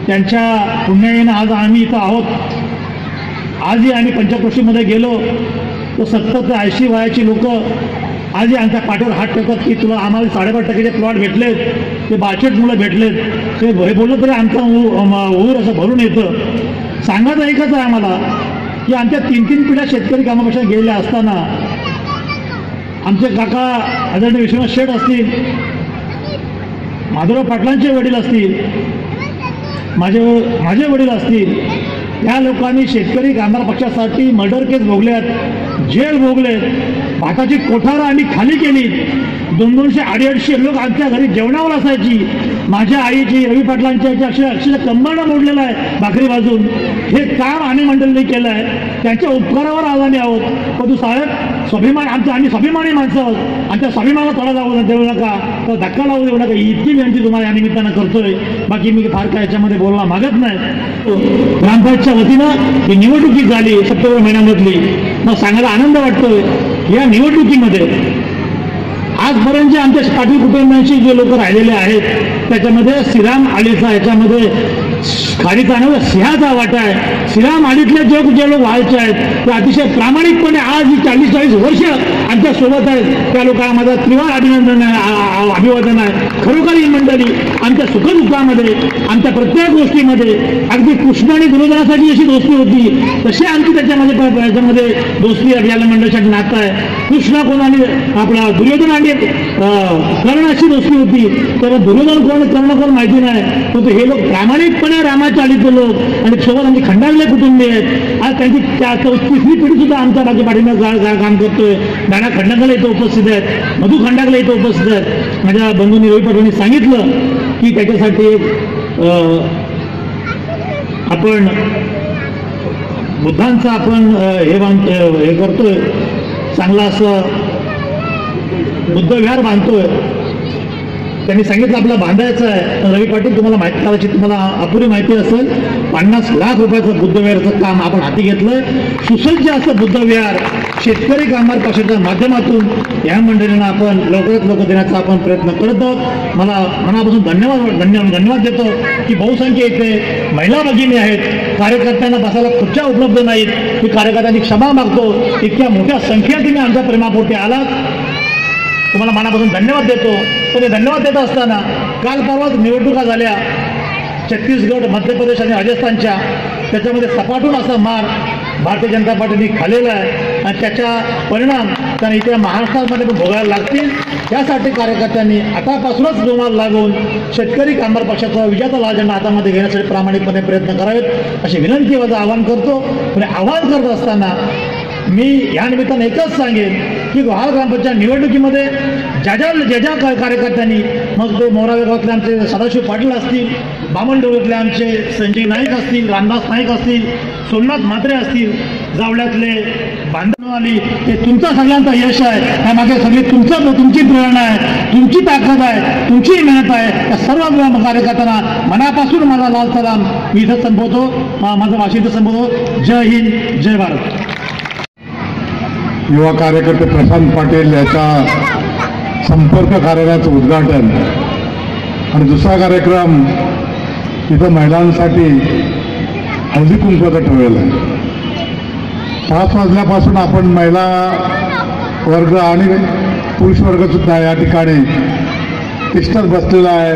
त्यांच्या पुण्याईनं आज आम्ही इथं आहोत. आजही आम्ही पंचक्रोशीमध्ये गेलो तर 70 ते 80 वयाची लोक आजही आमच्या पाठीवर हात ठेवतात की तुला आम्हाला 5.5% प्लॉट भेटलेत, ते 62 मुलं भेटलेत, ते हे बोललं तरी आमचा ऊर असं भरून येतं. सांगायचं एकच आहे आम्हाला की आमच्या 3-3 पिढ्या शेतकरी कामापेक्षा गेलेल्या असताना आमचे काका आदरणीय विश्वनाथ शेठ असतील, माधवराव पाटलांचे वडील असतील, माझे वडील असतील, या लोकांनी शेतकरी कामगार पक्षासाठी मर्डर केस भोगल्यात, जेल भोगलेत, भाताची कोठारं आम्ही खाली केली. 200-250 लोक आमच्या घरी जेवणावर असायची. माझ्या आईची, रवी पाटलांच्या अक्षरशः कंबाडा मोडलेला आहे भाकरी बाजून. हे काम आम्ही मंडळींनी केलं आहे, त्यांच्या उपकारावर आज आम्ही आहोत. पण तू साहेब स्वाभिमान आमचं, आम्ही स्वाभिमानी माणसं आहोत, आमच्या स्वाभिमानाला तोडा जाऊ देऊ नका, तर धक्का लावू देऊ नका, इतकी विनंती तुम्हाला या निमित्तानं करतोय. बाकी मी फार काय याच्यामध्ये बोलणं मागत नाही. ग्रामपंचायतच्या वतीनं ही निवडणुकी झाली सप्टेंबर महिन्यामधली, मग सांगायला आनंद वाटतोय. या निवडणुकीमध्ये आजपर्यंत जे आमच्या पाटील कुटुंबांशी जे लोक राहिलेले आहेत त्याच्यामध्ये श्रीराम आळीचा याच्यामध्ये खाडीचा नव्हे सिंहाचा वाटा आहे. श्रीराम आळीतले जे लोक व्हायचे आहेत ते अतिशय प्रामाणिकपणे आज ही 40-40 वर्ष आमच्या सोबत आहेत. त्या लोकांना माझं त्रिवार अभिनंदन आहे, अभिवादन आहे. खरोखर ही मंडळी आमच्या सुखदुःखामध्ये आमच्या प्रत्येक गोष्टीमध्ये अगदी कृष्ण आणि दुर्योधनासाठी जशी दोस्ती होती तशी आमची त्याच्यामध्ये दोस्ती अभियान मंडळासाठी नातं आहे. कृष्ण कोण आणि आपला दुर्योधन आणि कर्ण अशी दोस्ती होती. तर दुर्योधन कोण कर्ण कोण माहिती नाही, परंतु हे लोक प्रामाणिकपणे रामाच्या आळीतले लोक आणि सोबत आमचे खंडागले कुटुंबी आहेत. आज त्यांची 3री पिढी सुद्धा आमच्या बाकी पाठीमागे काम करतोय. नाना खंडागले इथं उपस्थित आहेत, मधु खंडागले इथं उपस्थित आहेत. माझ्या बंधूंनी रवी पाटलांनी सांगितलं की त्याच्यासाठी आपण बुद्धांचं आपण हे करतोय, चांगला असं बुद्धविहार बांधतोय. त्यांनी सांगितलं आपला बांधायचं आहे. रवी पाटील तुम्हाला कदाचित तुम्हाला अपुरी माहिती असेल, 50 लाख रुपयाचं बुद्धविहाराचं काम आपण हाती घेतलंय. सुसज्ज असं बुद्धविहार शेतकरी कामगार पक्षाच्या माध्यमातून या मंडळींना आपण लवकरात लवकर देण्याचा आपण प्रयत्न करत आहोत. मला मनापासून धन्यवाद देतो की बहुसंख्य इथे महिला भगिनी आहेत. कार्यकर्त्यांना बसायला खुर्च्या उपलब्ध नाहीत. मी कार्यकर्त्यांची क्षमा मागतो. इतक्या मोठ्या संख्येने तुम्ही आमच्या प्रेमापोटी आलात, तुम्हाला मनापासून धन्यवाद देतो. पण हे धन्यवाद देत असताना काल परवाच निवडणुका झाल्या छत्तीसगड, मध्य प्रदेश आणि राजस्थानच्या. त्याच्यामध्ये सपाटून असा मार भारतीय जनता पार्टीने खाल्लेला आहे आणि त्याचा परिणाम त्यांना इथे महाराष्ट्रामध्ये पण भोगायला लागतील. त्यासाठी कार्यकर्त्यांनी आतापासूनच जोमात लागून शेतकरी कामगार पक्षाचा विजयाचा लाल झेंडा हातामध्ये घेण्यासाठी प्रामाणिकपणे प्रयत्न करावेत अशी विनंती माझं आवाहन करतो. पण आवाहन करत असताना मी या निमित्तानं एकच सांगेन की गोहाळ ग्रामपंचायत निवडणुकीमध्ये ज्या कार्यकर्त्यांनी, मग ते मोरावे गावातले आमचे सदाशिव पाटील असतील, बामणडोळ्यातले आमचे संजय नाईक असतील, रामदास नाईक असतील, सोमनाथ म्हात्रे असतील, जावळ्यातले बांधववाली, हे तुमचा सगळ्यांचा यश आहे. त्यामागे सगळी तुमची प्रेरणा आहे, तुमची ताकद आहे, तुमची मेहनत आहे. त्या सर्व कार्यकर्त्यांना मनापासून माझा लाल सलाम मी इथं संपवतो, माझं भाषण इथं संपवतो. जय हिंद, जय भारत. युवा कार्यकर्ते प्रशांत पाटील याच्या संपर्क कार्यालयाचं उद्घाटन आणि दुसरा कार्यक्रम इथं महिलांसाठी हळदी कुंकवाचं ठेवलेलं आहे. 5 वाजल्यापासून आपण महिला वर्ग आणि पुरुष वर्गसुद्धा या ठिकाणी तिष्ठत बसलेला आहे.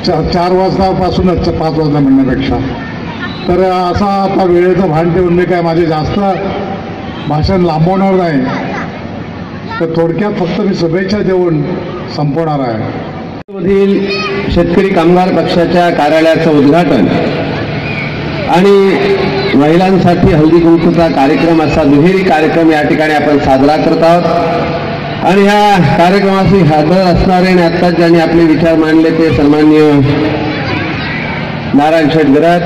4 वाजतापासूनच 5 वाजता म्हणण्यापेक्षा. तर असा आता वेळेचं भान ठेवून मी काय माझे जास्त भाषण लांबवणार नाही, तर थोडक्यात फक्त मी शुभेच्छा देऊन संपवणार आहे. मधील शेतकरी कामगार पक्षाच्या कार्यालयाचं उद्घाटन आणि महिलांसाठी हळदी कुंकूचा कार्यक्रम असा दुहेरी कार्यक्रम या ठिकाणी आपण साजरा करत आहोत. आणि ह्या कार्यक्रमाशी हजर असणारे आणि आत्ताच ज्यांनी आपले विचार मांडले ते सन्माननीय नारायण शेठ गरात,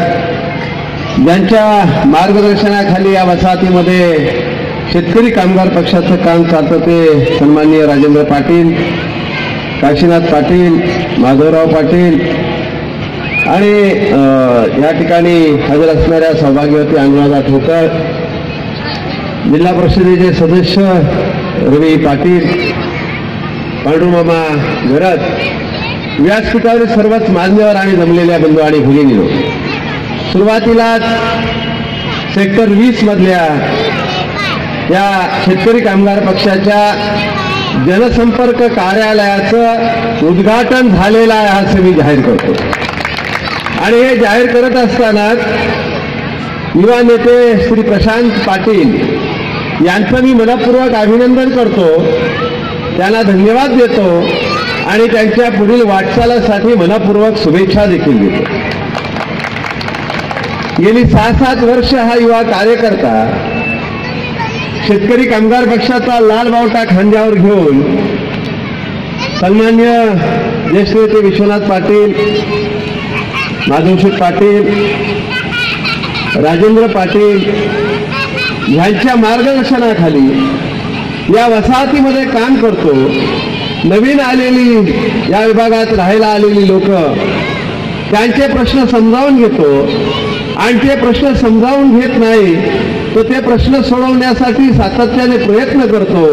ज्यांच्या मार्गदर्शनाखाली या वसाहतीमध्ये शेतकरी कामगार पक्षाचं काम चालतं ते सन्माननीय राजेंद्र पाटील, काशीनाथ पाटील, माधवराव पाटील आणि या ठिकाणी हजर असणाऱ्या सौभाग्यवती अनुराधा ठोकर, जिल्हा परिषदेचे सदस्य रवी पाटील, पांडुमामा घरत, व्यासपीठावर सर्वच मान्यवर आणि जमलेल्या बंधू आणि भगिनींनो, सुरुवातीलाच सेक्टर 20 मधल्या या शेतकरी कामगार पक्षाच्या जनसंपर्क कार्यालयाचं उद्घाटन झालेलं आहे असं मी जाहीर करतो. आणि हे जाहीर करत असताना युवा नेते श्री प्रशांत पाटील यांचं मी मनपूर्वक अभिनंदन करतो, त्यांना धन्यवाद देतो आणि त्यांच्या पुढील वाटचालीसाठी मनपूर्वक शुभेच्छा देखील देतो. गेली 6-7 वर्ष हा युवा कार्यकर्ता शेतकरी कामगार पक्षाचा लाल बावटा खांद्यावर घेऊन सन्मान्य ज्येष्ठ नेते विश्वनाथ पाटील, माधवशेठ पाटील, राजेंद्र पाटील यांच्या मार्गदर्शनाखाली या वसाहतीमध्ये काम करतो. नवीन आलेली या विभागात राहायला आलेली लोक त्यांचे प्रश्न समजावून घेतो आणि ते प्रश्न समजावून घेत नाही तो ते प्रश्न सोडवण्यासाठी सातत्याने प्रयत्न करतो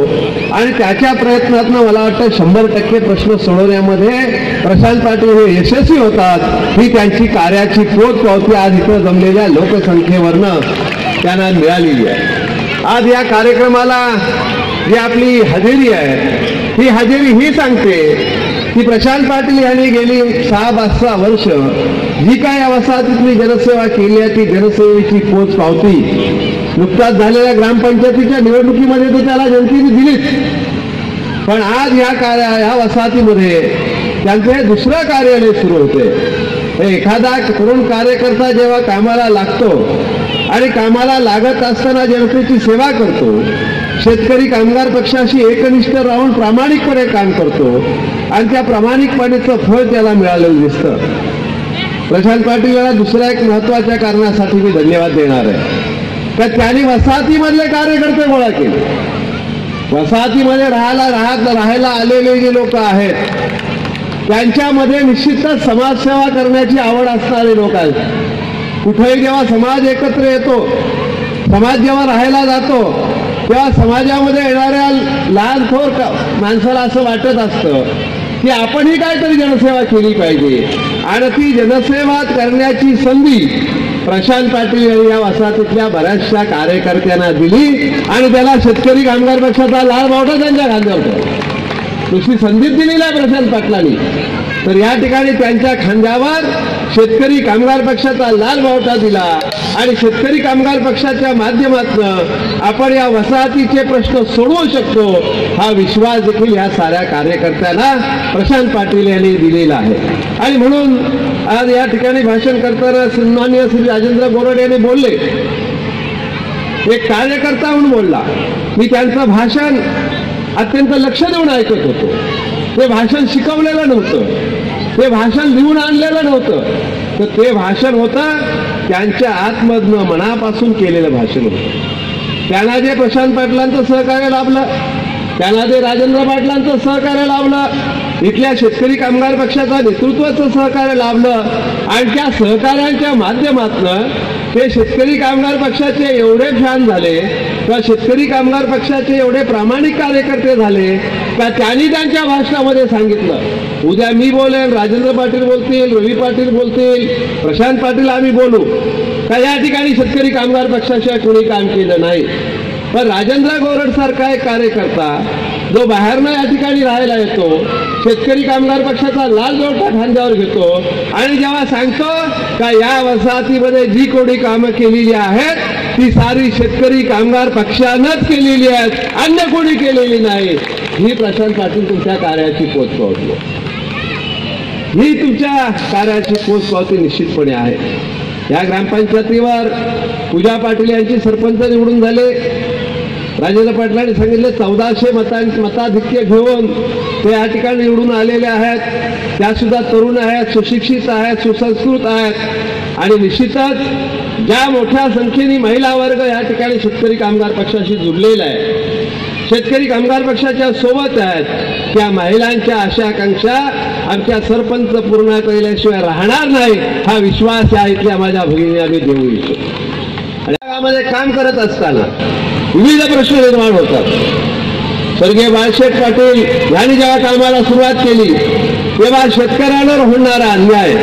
आणि त्याच्या प्रयत्नातून मला वाटतं 100% प्रश्न सोडवण्यामध्ये प्रशांत पाटील हे यशस्वी होतात। ही त्यांची कार्याची पोचपावती आज इथं जमलेल्या लोकसंख्येवरनं त्यांना मिळालेली आहे। आज या कार्यक्रमाला जी आपली हजेरी आहे ही हजेरी ही सांगते की प्रशांत पाटील यांनी गेली 6-5 वर्ष जी काय या वसाहतीतली जनसेवा केली आहे ती जनसेवेची पोचपावती नुकताच झालेल्या ग्रामपंचायतीच्या निवडणुकीमध्ये तो त्याला जनतेने दिलीच, पण आज या वसाहतीमध्ये त्यांचं हे दुसरं कार्यालय सुरू होते। एखादा तरुण कार्यकर्ता जेव्हा कामाला लागतो आणि कामाला लागत असताना जनतेची सेवा करतो, शेतकरी कामगार पक्षाशी एकनिष्ठ राहून प्रामाणिकपणे काम करतो आणि त्या प्रामाणिकपणेचं फळ त्याला मिळालेलं दिसतं। प्रशांत पाटील यांना दुसऱ्या एक महत्वाच्या कारणासाठी मी धन्यवाद देणार आहे का त्यांनी वसाहतीमधले कार्यकर्ते गोळा केले। वसाहतीमध्ये राहायला आलेले जे लोक आहेत त्यांच्यामध्ये निश्चितच समाजसेवा करण्याची आवड असणारे लोक आहेत। कुठेही जेव्हा समाज एकत्र येतो, समाज जेव्हा राहायला जातो तेव्हा समाजामध्ये येणाऱ्या लहान थोर माणसाला असं वाटत असतं की आपणही काहीतरी जनसेवा केली पाहिजे आणि ती जनसेवा करण्याची संधी प्रशांत पाटील यांनी या वसाहतीतल्या बऱ्याचशा कार्यकर्त्यांना दिली आणि त्याला शेतकरी कामगार पक्षाचा लाल बावटा त्यांच्या खांद्यावर दुसरी संधी दिलेली आहे प्रशांत पाटलांनी। तर या ठिकाणी त्यांच्या खांद्यावर शेतकरी कामगार पक्षाचा लाल बावटा दिला आणि शेतकरी कामगार पक्षाच्या माध्यमातून आपण या वसाहतीचे प्रश्न सोडवू शकतो हा विश्वास देखील या साऱ्या कार्यकर्त्यांना प्रशांत पाटील यांनी दिलेला आहे। आणि म्हणून आज या ठिकाणी भाषण करताना सन्माननीय श्री राजेंद्र गोरड यांनी बोलले, एक कार्यकर्ता म्हणून बोलला, मी त्यांचं भाषण अत्यंत लक्ष देऊन ऐकत होतो। ते भाषण शिकवलेलं नव्हतं, ते भाषण लिहून आणलेलं नव्हतं, तर ते भाषण होतं त्यांच्या आतमधनं मनापासून केलेलं भाषण होतं। त्यांना जे प्रशांत पाटलांचं सहकार्य लाभलं, त्यांना ते राजेंद्र पाटलांचं सहकार्य लाभलं, इथल्या शेतकरी कामगार पक्षाचा नेतृत्वाचं सहकार्य लाभलं आणि त्या सहकार्यांच्या माध्यमातून ते शेतकरी कामगार पक्षाचे एवढे फॅन झाले का शेतकरी कामगार पक्षाचे एवढे प्रामाणिक कार्यकर्ते झाले का त्यांनी त्यांच्या भाषणामध्ये सांगितलं, उद्या मी बोलेन, राजेंद्र पाटील बोलतील, रवी पाटील बोलतील, प्रशांत पाटील आम्ही बोलू का या ठिकाणी शेतकरी कामगार पक्षाशिवाय कोणी काम केलं नाही। पण राजेंद्र गोरड सारखा एक कार्यकर्ता जो बाहेरनं या ठिकाणी राहायला येतो, शेतकरी कामगार पक्षाचा लाल बावटा खांद्यावर घेतो आणि जेव्हा सांगतो का या वसाहतीमध्ये जी कोणी कामं केलेली आहेत ती सारी शेतकरी कामगार पक्षानंच केलेली आहेत, अन्य कोणी केलेली नाही, ही प्रशांत पाटील तुमच्या कार्याची पोचपावती, ही तुमच्या कार्याची पोचपावती निश्चितपणे आहे। या ग्रामपंचायतीवर पूजा पाटील यांची सरपंच निवडून झाले, राजेंद्र पाटलांनी सांगितले 1400 मताधिक्य घेऊन ते या ठिकाणी निवडून आलेले आहेत। त्या सुद्धा तरुण आहेत, सुशिक्षित आहेत, सुसंस्कृत आहेत आणि निश्चितच ज्या मोठ्या संख्येने महिला वर्ग या ठिकाणी शेतकरी कामगार पक्षाशी जुडलेला आहे, शेतकरी कामगार पक्षाच्या सोबत आहेत, त्या महिलांच्या आशा आकांक्षा आमच्या सरपंच पूर्ण केल्याशिवाय राहणार नाही हा विश्वास या इथल्या माझ्या भगिनी आम्ही देऊ इच्छितो। गावामध्ये काम करत असताना विविध प्रश्न निर्माण होतात। स्वर्गीय बाळासाहेब पाटील यांनी जेव्हा कामाला सुरुवात केली तेव्हा शेतकऱ्यांवर होणारा अन्याय,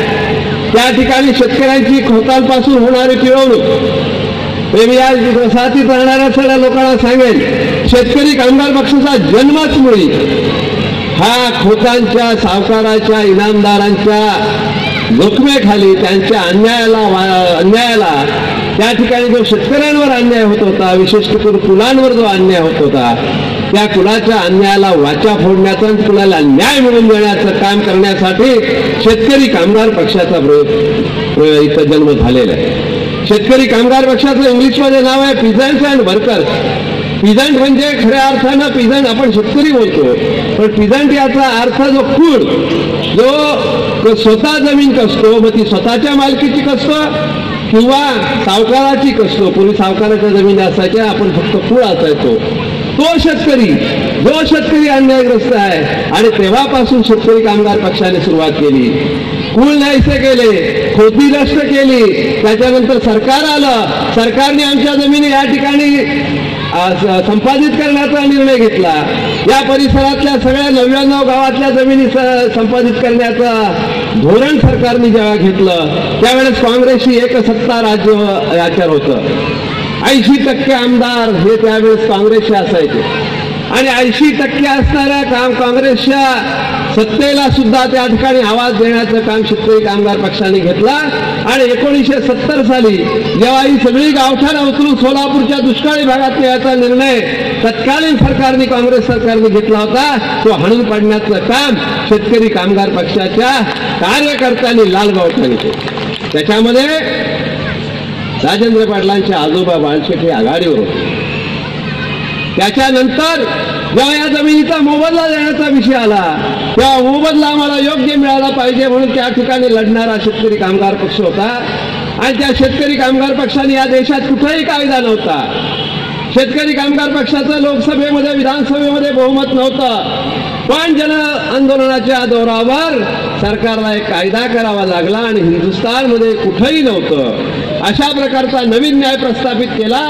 त्या ठिकाणी शेतकऱ्यांची खोतांपासून होणारी पिळवणूक, मी या वसाहतीत राहणाऱ्या सगळ्या लोकांना सांगेन, शेतकरी कामगार पक्षाचा जन्मच मुळी हा खोतांच्या, सावकाराच्या, इनामदारांच्या जोखमेखाली त्यांच्या अन्यायाला त्या ठिकाणी जो शेतकऱ्यांवर अन्याय होत होता, विशेष करून कुलांवर जो अन्याय होत होता, त्या कुलाच्या अन्यायाला वाचा फोडण्याचं, कुलाला न्याय मिळवून देण्याचं काम करण्यासाठी शेतकरी कामगार पक्षाचा इथं जन्म झालेला आहे। शेतकरी कामगार पक्षाचं इंग्लिशमध्ये नाव आहे पिझंट्स अँड वर्कर्स। पिझंट म्हणजे खऱ्या अर्थानं पिझंट आपण शेतकरी बोलतो, पण पिझंट याचा अर्थ जो कुळ, जो स्वतः जमीन कसतो, मग ती स्वतःच्या मालकीची कसतो किंवा सावकाराची कसतो, पूर्वी सावकाराच्या जमिनी असायच्या, आपण फक्त कुळ असायचो, तो शेतकरी, जो शेतकरी अन्यायग्रस्त आहे आणि तेव्हापासून शेतकरी कामगार पक्षाने सुरुवात केली। कुळ नाहीसे केले, खोती नष्ट केली. त्याच्यानंतर सरकार आलं, सरकारने आमच्या जमिनी या ठिकाणी संपादित करण्याचा निर्णय घेतला. या परिसरातल्या सगळ्या 99 गावातल्या जमिनी संपादित करण्याचं धोरण सरकारने जेव्हा घेतलं त्यावेळेस काँग्रेसची एकसत्ता राज्यावर होतं. 80% आमदार हे त्यावेळेस काँग्रेसचे असायचे आणि 80% असणाऱ्या काँग्रेसच्या सत्तेला सुद्धा त्या ठिकाणी आवाज देण्याचं काम शेतकरी कामगार पक्षाने घेतला. आणि 1970 साली जेव्हा ही सगळी गावठाणं उचलून सोलापूरच्या दुष्काळी भागात न्यायचा निर्णय तत्कालीन सरकारने काँग्रेस सरकारने घेतला होता, तो हाणून पाडण्याचं काम शेतकरी कामगार पक्षाच्या कार्यकर्त्यांनी लाल गावठाणे केलं. त्याच्यामध्ये राजेंद्र पाटलांचे आजोबा बाळशेठ हे आघाडीवर होते. त्याच्यानंतर जेव्हा या जमिनीचा मोबदला देण्याचा विषय आला तेव्हा मोबदला आम्हाला योग्य मिळाला पाहिजे म्हणून त्या ठिकाणी लढणारा शेतकरी कामगार पक्ष होता. आणि त्या शेतकरी कामगार पक्षाने या देशात कुठेही कायदा नव्हता. शेतकरी कामगार पक्षाचं लोकसभेमध्ये विधानसभेमध्ये बहुमत नव्हतं, पण जन आंदोलनाच्या जोरावर सरकारला एक कायदा करावा लागला आणि हिंदुस्थानमध्ये कुठेही नव्हतं. अशा प्रकारचा नवीन न्याय प्रस्थापित केला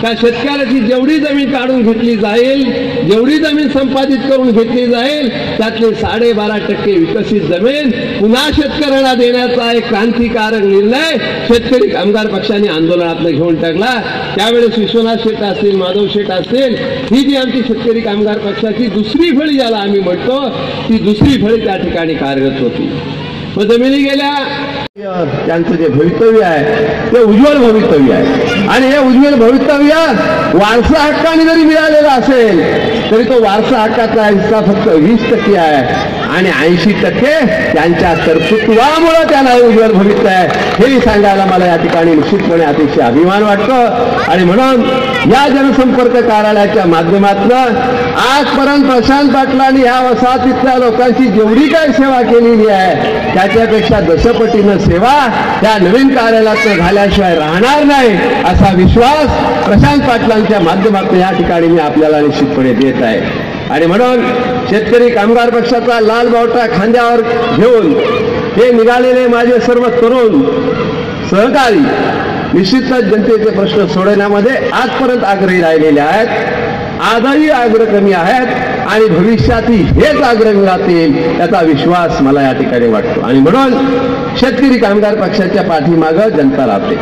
का शेतकऱ्याची जेवढी जमीन काढून घेतली जाईल, जेवढी जमीन संपादित करून घेतली जाईल त्यातली 12.5% विकसित जमीन पुन्हा शेतकऱ्यांना देण्याचा एक क्रांतिकारक निर्णय शेतकरी कामगार पक्षाने आंदोलनातनं घेऊन टाकला. त्यावेळेस विश्वनाथ शेठ असतील, माधव शेठ असतील, ही जी आमची शेतकरी कामगार पक्षाची दुसरी फळी ज्याला आम्ही म्हणतो ती दुसरी फळी त्या ठिकाणी कार्यरत होती. मग जमिनी गेल्या, त्यांचं जे भवितव्य आहे ते उज्ज्वल भवितव्य आहे आणि हे उज्ज्वल भवितव्य वारसा हक्काने जरी मिळालेला असेल तरी तो वारसा हक्काचा हिस्सा फक्त 20% आहे आणि 80% त्यांच्या कर्तृत्वामुळे त्यांना उज्ज्वल भविष्य आहे हेही सांगायला मला या ठिकाणी निश्चितपणे अतिशय अभिमान वाटतो. आणि म्हणून या जनसंपर्क कार्यालयाच्या माध्यमातून आजपर्यंत प्रशांत पाटलांनी या वसाहतीतल्या लोकांची जेवढी काही सेवा केलेली आहे त्याच्यापेक्षा दशपटीनं सेवा त्या नवीन कार्यालयात झाल्याशिवाय राहणार नाही असा विश्वास प्रशांत पाटलांच्या माध्यमातून या ठिकाणी मी आपल्याला निश्चितपणे देत आहे. आणि म्हणून शेतकरी कामगार पक्षाचा लाल बावटा खांद्यावर घेऊन हे निघालेले माझे सर्व तरुण सहकारी निश्चितच जनतेचे प्रश्न सोडवण्यामध्ये आजपर्यंत आग्रही राहिलेले आहेत, आजही आग्रही आहेत आणि भविष्यातही हेच आग्रही राहतील याचा विश्वास मला या ठिकाणी वाटतो. आणि म्हणून शेतकरी कामगार पक्षाच्या पाठीमागं जनता राहते.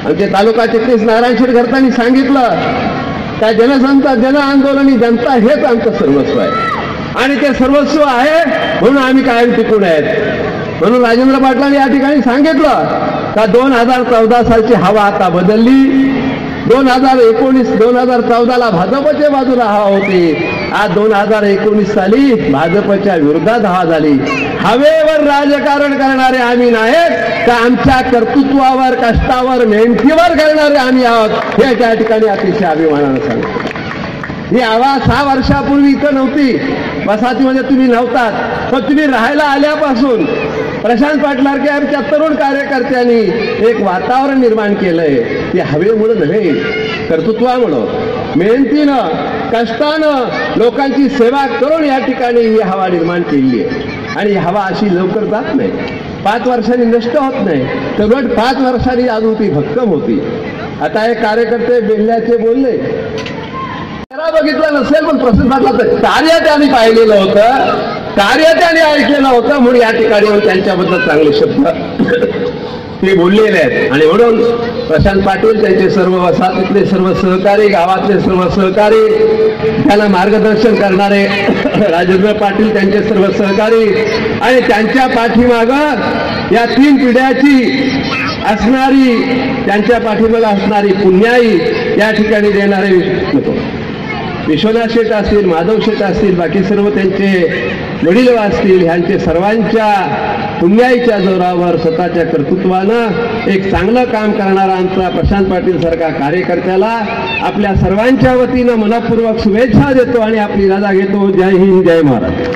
आमचे तालुका चिटणीस नारायण शेठ घरतांनी सांगितलं त्या जन आंदोलनी जनता हेच आमचं सर्वस्व आहे आणि ते सर्वस्व आहे म्हणून आम्ही कायम टिकून आहेत. म्हणून राजेंद्र पाटलांनी या ठिकाणी सांगितलं का 2014 सालची हवा आता बदलली. 2014ला भाजपच्या बाजूला हवा होती, आज 2019 साली भाजपच्या विरोधात हवा झाली. हवेवर राजकारण करणारे आम्ही नाहीत तर आमच्या कर्तृत्वावर, कष्टावर, मेहनतीवर करणारे आम्ही आहोत हे त्या ठिकाणी अतिशय अभिमानानं सांगतो. ही हवा 6 वर्षापूर्वी इथं नव्हती, वसाहतीमध्ये तुम्ही नव्हतात, पण तुम्ही राहायला आल्यापासून प्रशांत पाटलांसारख्या आमच्या तरुण कार्यकर्त्यांनी एक वातावरण निर्माण केलंय. ते हवेमुळं नव्हे, कर्तृत्वामुळं, मेहनतीनं, कष्टानं, लोकांची सेवा करून या ठिकाणी ही हवा निर्माण केली आहे. आणि ही हवा अशी लवकर जात नाही, 5 वर्षांनी नष्ट होत नाही, तर उलट 5 वर्षांनी अजून ती भक्कम होती. आता हे कार्यकर्ते बेल्ल्याचे बोलले, बघितलं नसेल पण प्रशांत पाटलाचं कार्य त्यांनी पाहिलेलं होतं, कार्य त्यांनी ऐकलेलं होतं म्हणून या ठिकाणी त्यांच्याबद्दल चांगले शब्द ते बोललेले आहेत. आणि म्हणून प्रशांत पाटील, त्यांचे सर्व वसाहतीतले सर्व सहकारी, गावातले सर्व सहकारी, त्यांना मार्गदर्शन करणारे राजेंद्र पाटील, त्यांचे सर्व सहकारी आणि त्यांच्या पाठीमागं या 3 पिढ्याची असणारी, त्यांच्या पाठीमागं असणारी पुण्याई या ठिकाणी देणारे विश्वनाथ शेठ असतील, माधव शेठ असतील, बाकी सर्व त्यांचे वडील असतील, ह्यांचे सर्वांच्या पुण्याईच्या जोरावर स्वतःच्या कर्तृत्वानं एक चांगलं काम करणारा आमचा प्रशांत पाटील सारखा कार्यकर्त्याला आपल्या सर्वांच्या वतीनं मनपूर्वक शुभेच्छा देतो आणि आपली रजा घेतो. जय हिंद, जय महाराष्ट्र.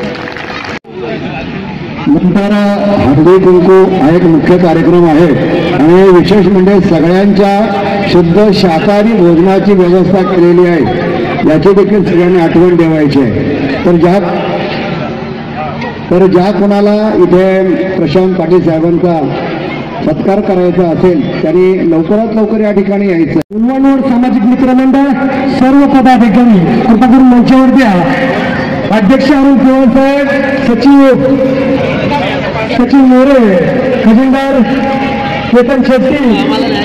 नंतर हळदी कुंकू हा एक मुख्य कार्यक्रम आहे आणि विशेष म्हणजे सगळ्यांच्या शुद्ध शाकाहारी भोजनाची व्यवस्था केलेली आहे, याची देखील सगळ्यांनी आठवण ठेवायची आहे. तर ज्या तर ज्या कोणाला इथे प्रशांत पाटील साहेबांचा सत्कार करायचा असेल त्यांनी लवकरात लवकर या ठिकाणी यायचं. उल्वानोड सामाजिक मित्र मंडळ सर्व पदाधिकारी कृपा करून मंचावर द्या. अध्यक्ष अरुण पवार साहेब, सचिव मोरे, खजिनदार केतन शेट्टी,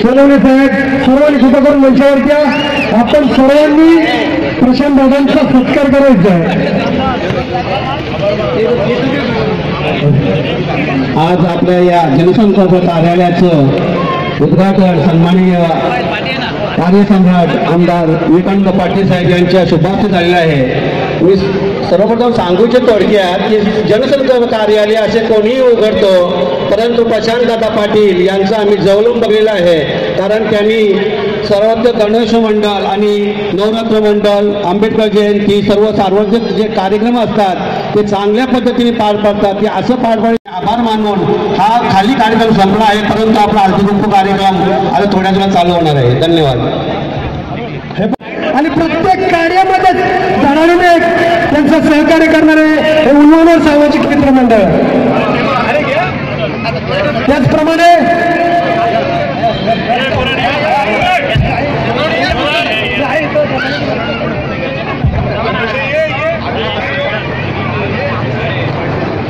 सोनवणे साहेब, सर्वांनी कृपा करून मंचावर द्या. आपण सर्वांनी प्रशांत दादांचा सत्कार करायचा आहे. आज आपल्या या जनसंपर्क कार्यालयाचं उद्घाटन सन्माननीय कार्यसम्राट आमदार विवेकानंद पाटील साहेब यांच्या शुभार्थ झालेला आहे. मी सर्वप्रथम सांगू इच्छितो थोडक्यात की जनसंपर्क कार्यालय असे कोणीही उघडतो, परंतु प्रशांतदादा पाटील यांचा आम्ही जवळून बघलेला आहे. कारण त्यांनी सर्वत्र गणेश मंडळ आणि नवरात्र मंडळ, आंबेडकर जयंती, सर्व सार्वजनिक जे कार्यक्रम असतात ते चांगल्या पद्धतीने पार पडतात. ते असं पार पाडणे आभार मानून हा खाली कार्यक्रम संपला आहे, परंतु आपला हळदीकुंकू कार्यक्रम आता थोड्या वेळात चालू होणार आहे. धन्यवाद. आणि प्रत्येक कार्यामध्ये धडाडीने त्यांचं सहकार्य करणारे हे उल्वानोड सामाजिक मित्र मंडळ. त्याचप्रमाणे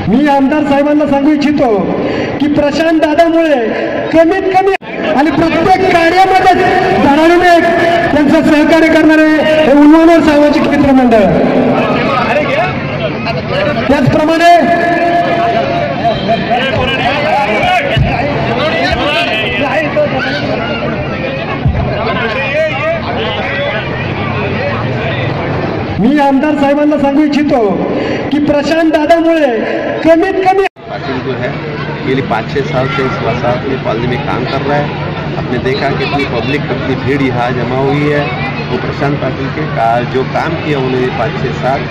मी आमदार साहेबांना सांगू इच्छितो की प्रशांत दादामुळे कमीत कमी आणि प्रत्येक कार्यामध्ये धडाडीने त्यांचं सहकार्य करणारे हे उल्वानोड सामाजिक मित्र मंडळ. त्याचप्रमाणे मी आमदार साहेबांना सांगू इच्छितो की प्रशांत दादामुळे कमीत कमी पाटिल जो है पिछले 5-6 साल से इस वसाहत में कॉलोनी में काम कर रहा है. आपने देखा कि इतनी पब्लिक, कितनी भीड़ यहाँ जमा हुई है. वो प्रशांत पाटिल के जो काम किया उन्होंने 5-6 साल,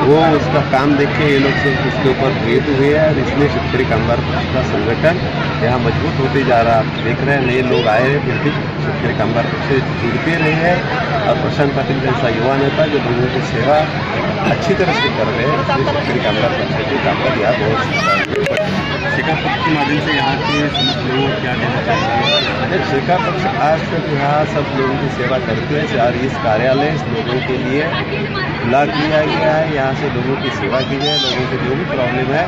वो उसका काम देख के ये लोग सब उसके ऊपर प्रेरित हुए हैं. और इसलिए शेतकरी कामगार पक्ष का संगठन यहाँ मजबूत होते जा रहा है. आप देख रहे हैं नए लोग आए हैं, फिर भी शेतकरी कामगार पक्ष से जुड़ते रहे हैं. और प्रशांत पाटिल जैसा युवा नेता जो लोगों की सेवा अच्छी तरह से कर रहे हैं, इसलिए शेतकरी कामगार पक्ष की ताकत यहाँ बहुत शेखा पक्ष के माध्यम से यहाँ के लोगों को क्या देना चाहिए. शेखा पक्ष आज तक यहाँ सब लोगों की सेवा करते हैं और इस कार्यालय लोगों के लिए खुला किया गया है. यहाँ से लोगों की सेवा की जाए. लोगों की जो भी प्रॉब्लम है,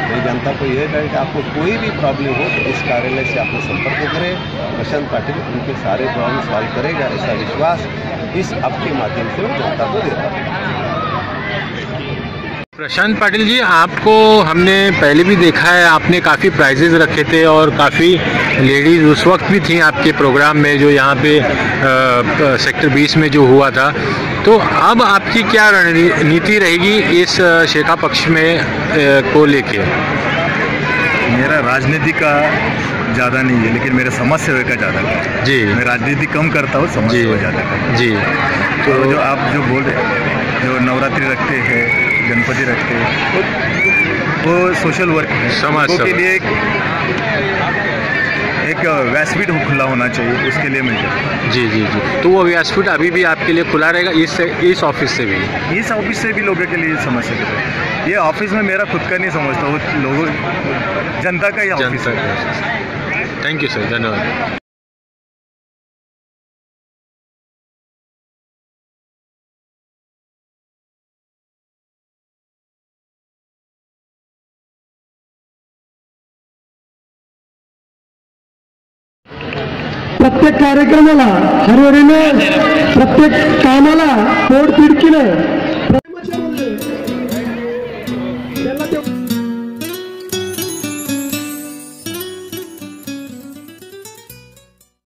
मेरी जनता को यह है कि आपको कोई भी प्रॉब्लम हो तो इस कार्यालय से आपको संपर्क करें. प्रशांत पाटिल उनके सारे प्रॉब्लम सॉल्व करेगा, ऐसा विश्वास इस आपके माध्यम से जनता को देता है. प्रशांत पाटिल जी, आपको हमने पहले भी देखा है, आपने काफ़ी प्राइजेज रखे थे और काफ़ी लेडीज़ उस वक्त भी थी आपके प्रोग्राम में जो यहाँ पे सेक्टर 20 में जो हुआ था. तो अब आपकी क्या रणनीति रहेगी इस शेखा पक्ष में को लेके? मेरा राजनीति का ज़्यादा नहीं है, लेकिन मेरे समाज सेवा का ज़्यादा है जी. मैं राजनीति कम करता हूँ, समाज सेवा ज़्यादा करता हूँ जी. तो जो आप जो बोल रहे, जो नवरात्रि रखते हैं, गणपति रखते हैं, वो सोशल वर्क है. समाज के लिए एक व्यासपीठ खुला होना चाहिए, उसके लिए मिलता जी जी जी. तो वो व्यासपीठ अभी भी आपके लिए खुला रहेगा इस ऑफिस से भी? इस ऑफिस से भी लोगों के लिए समझ सकते हैं. ये ऑफिस में मेरा खुद का नहीं समझता, वो लोगों जनता का ही ऑफिस है. थैंक यू सर, धन्यवाद. प्रत्येक कार्यक्रमाला हरवरीने, प्रत्येक कामाला पोटतिडकीने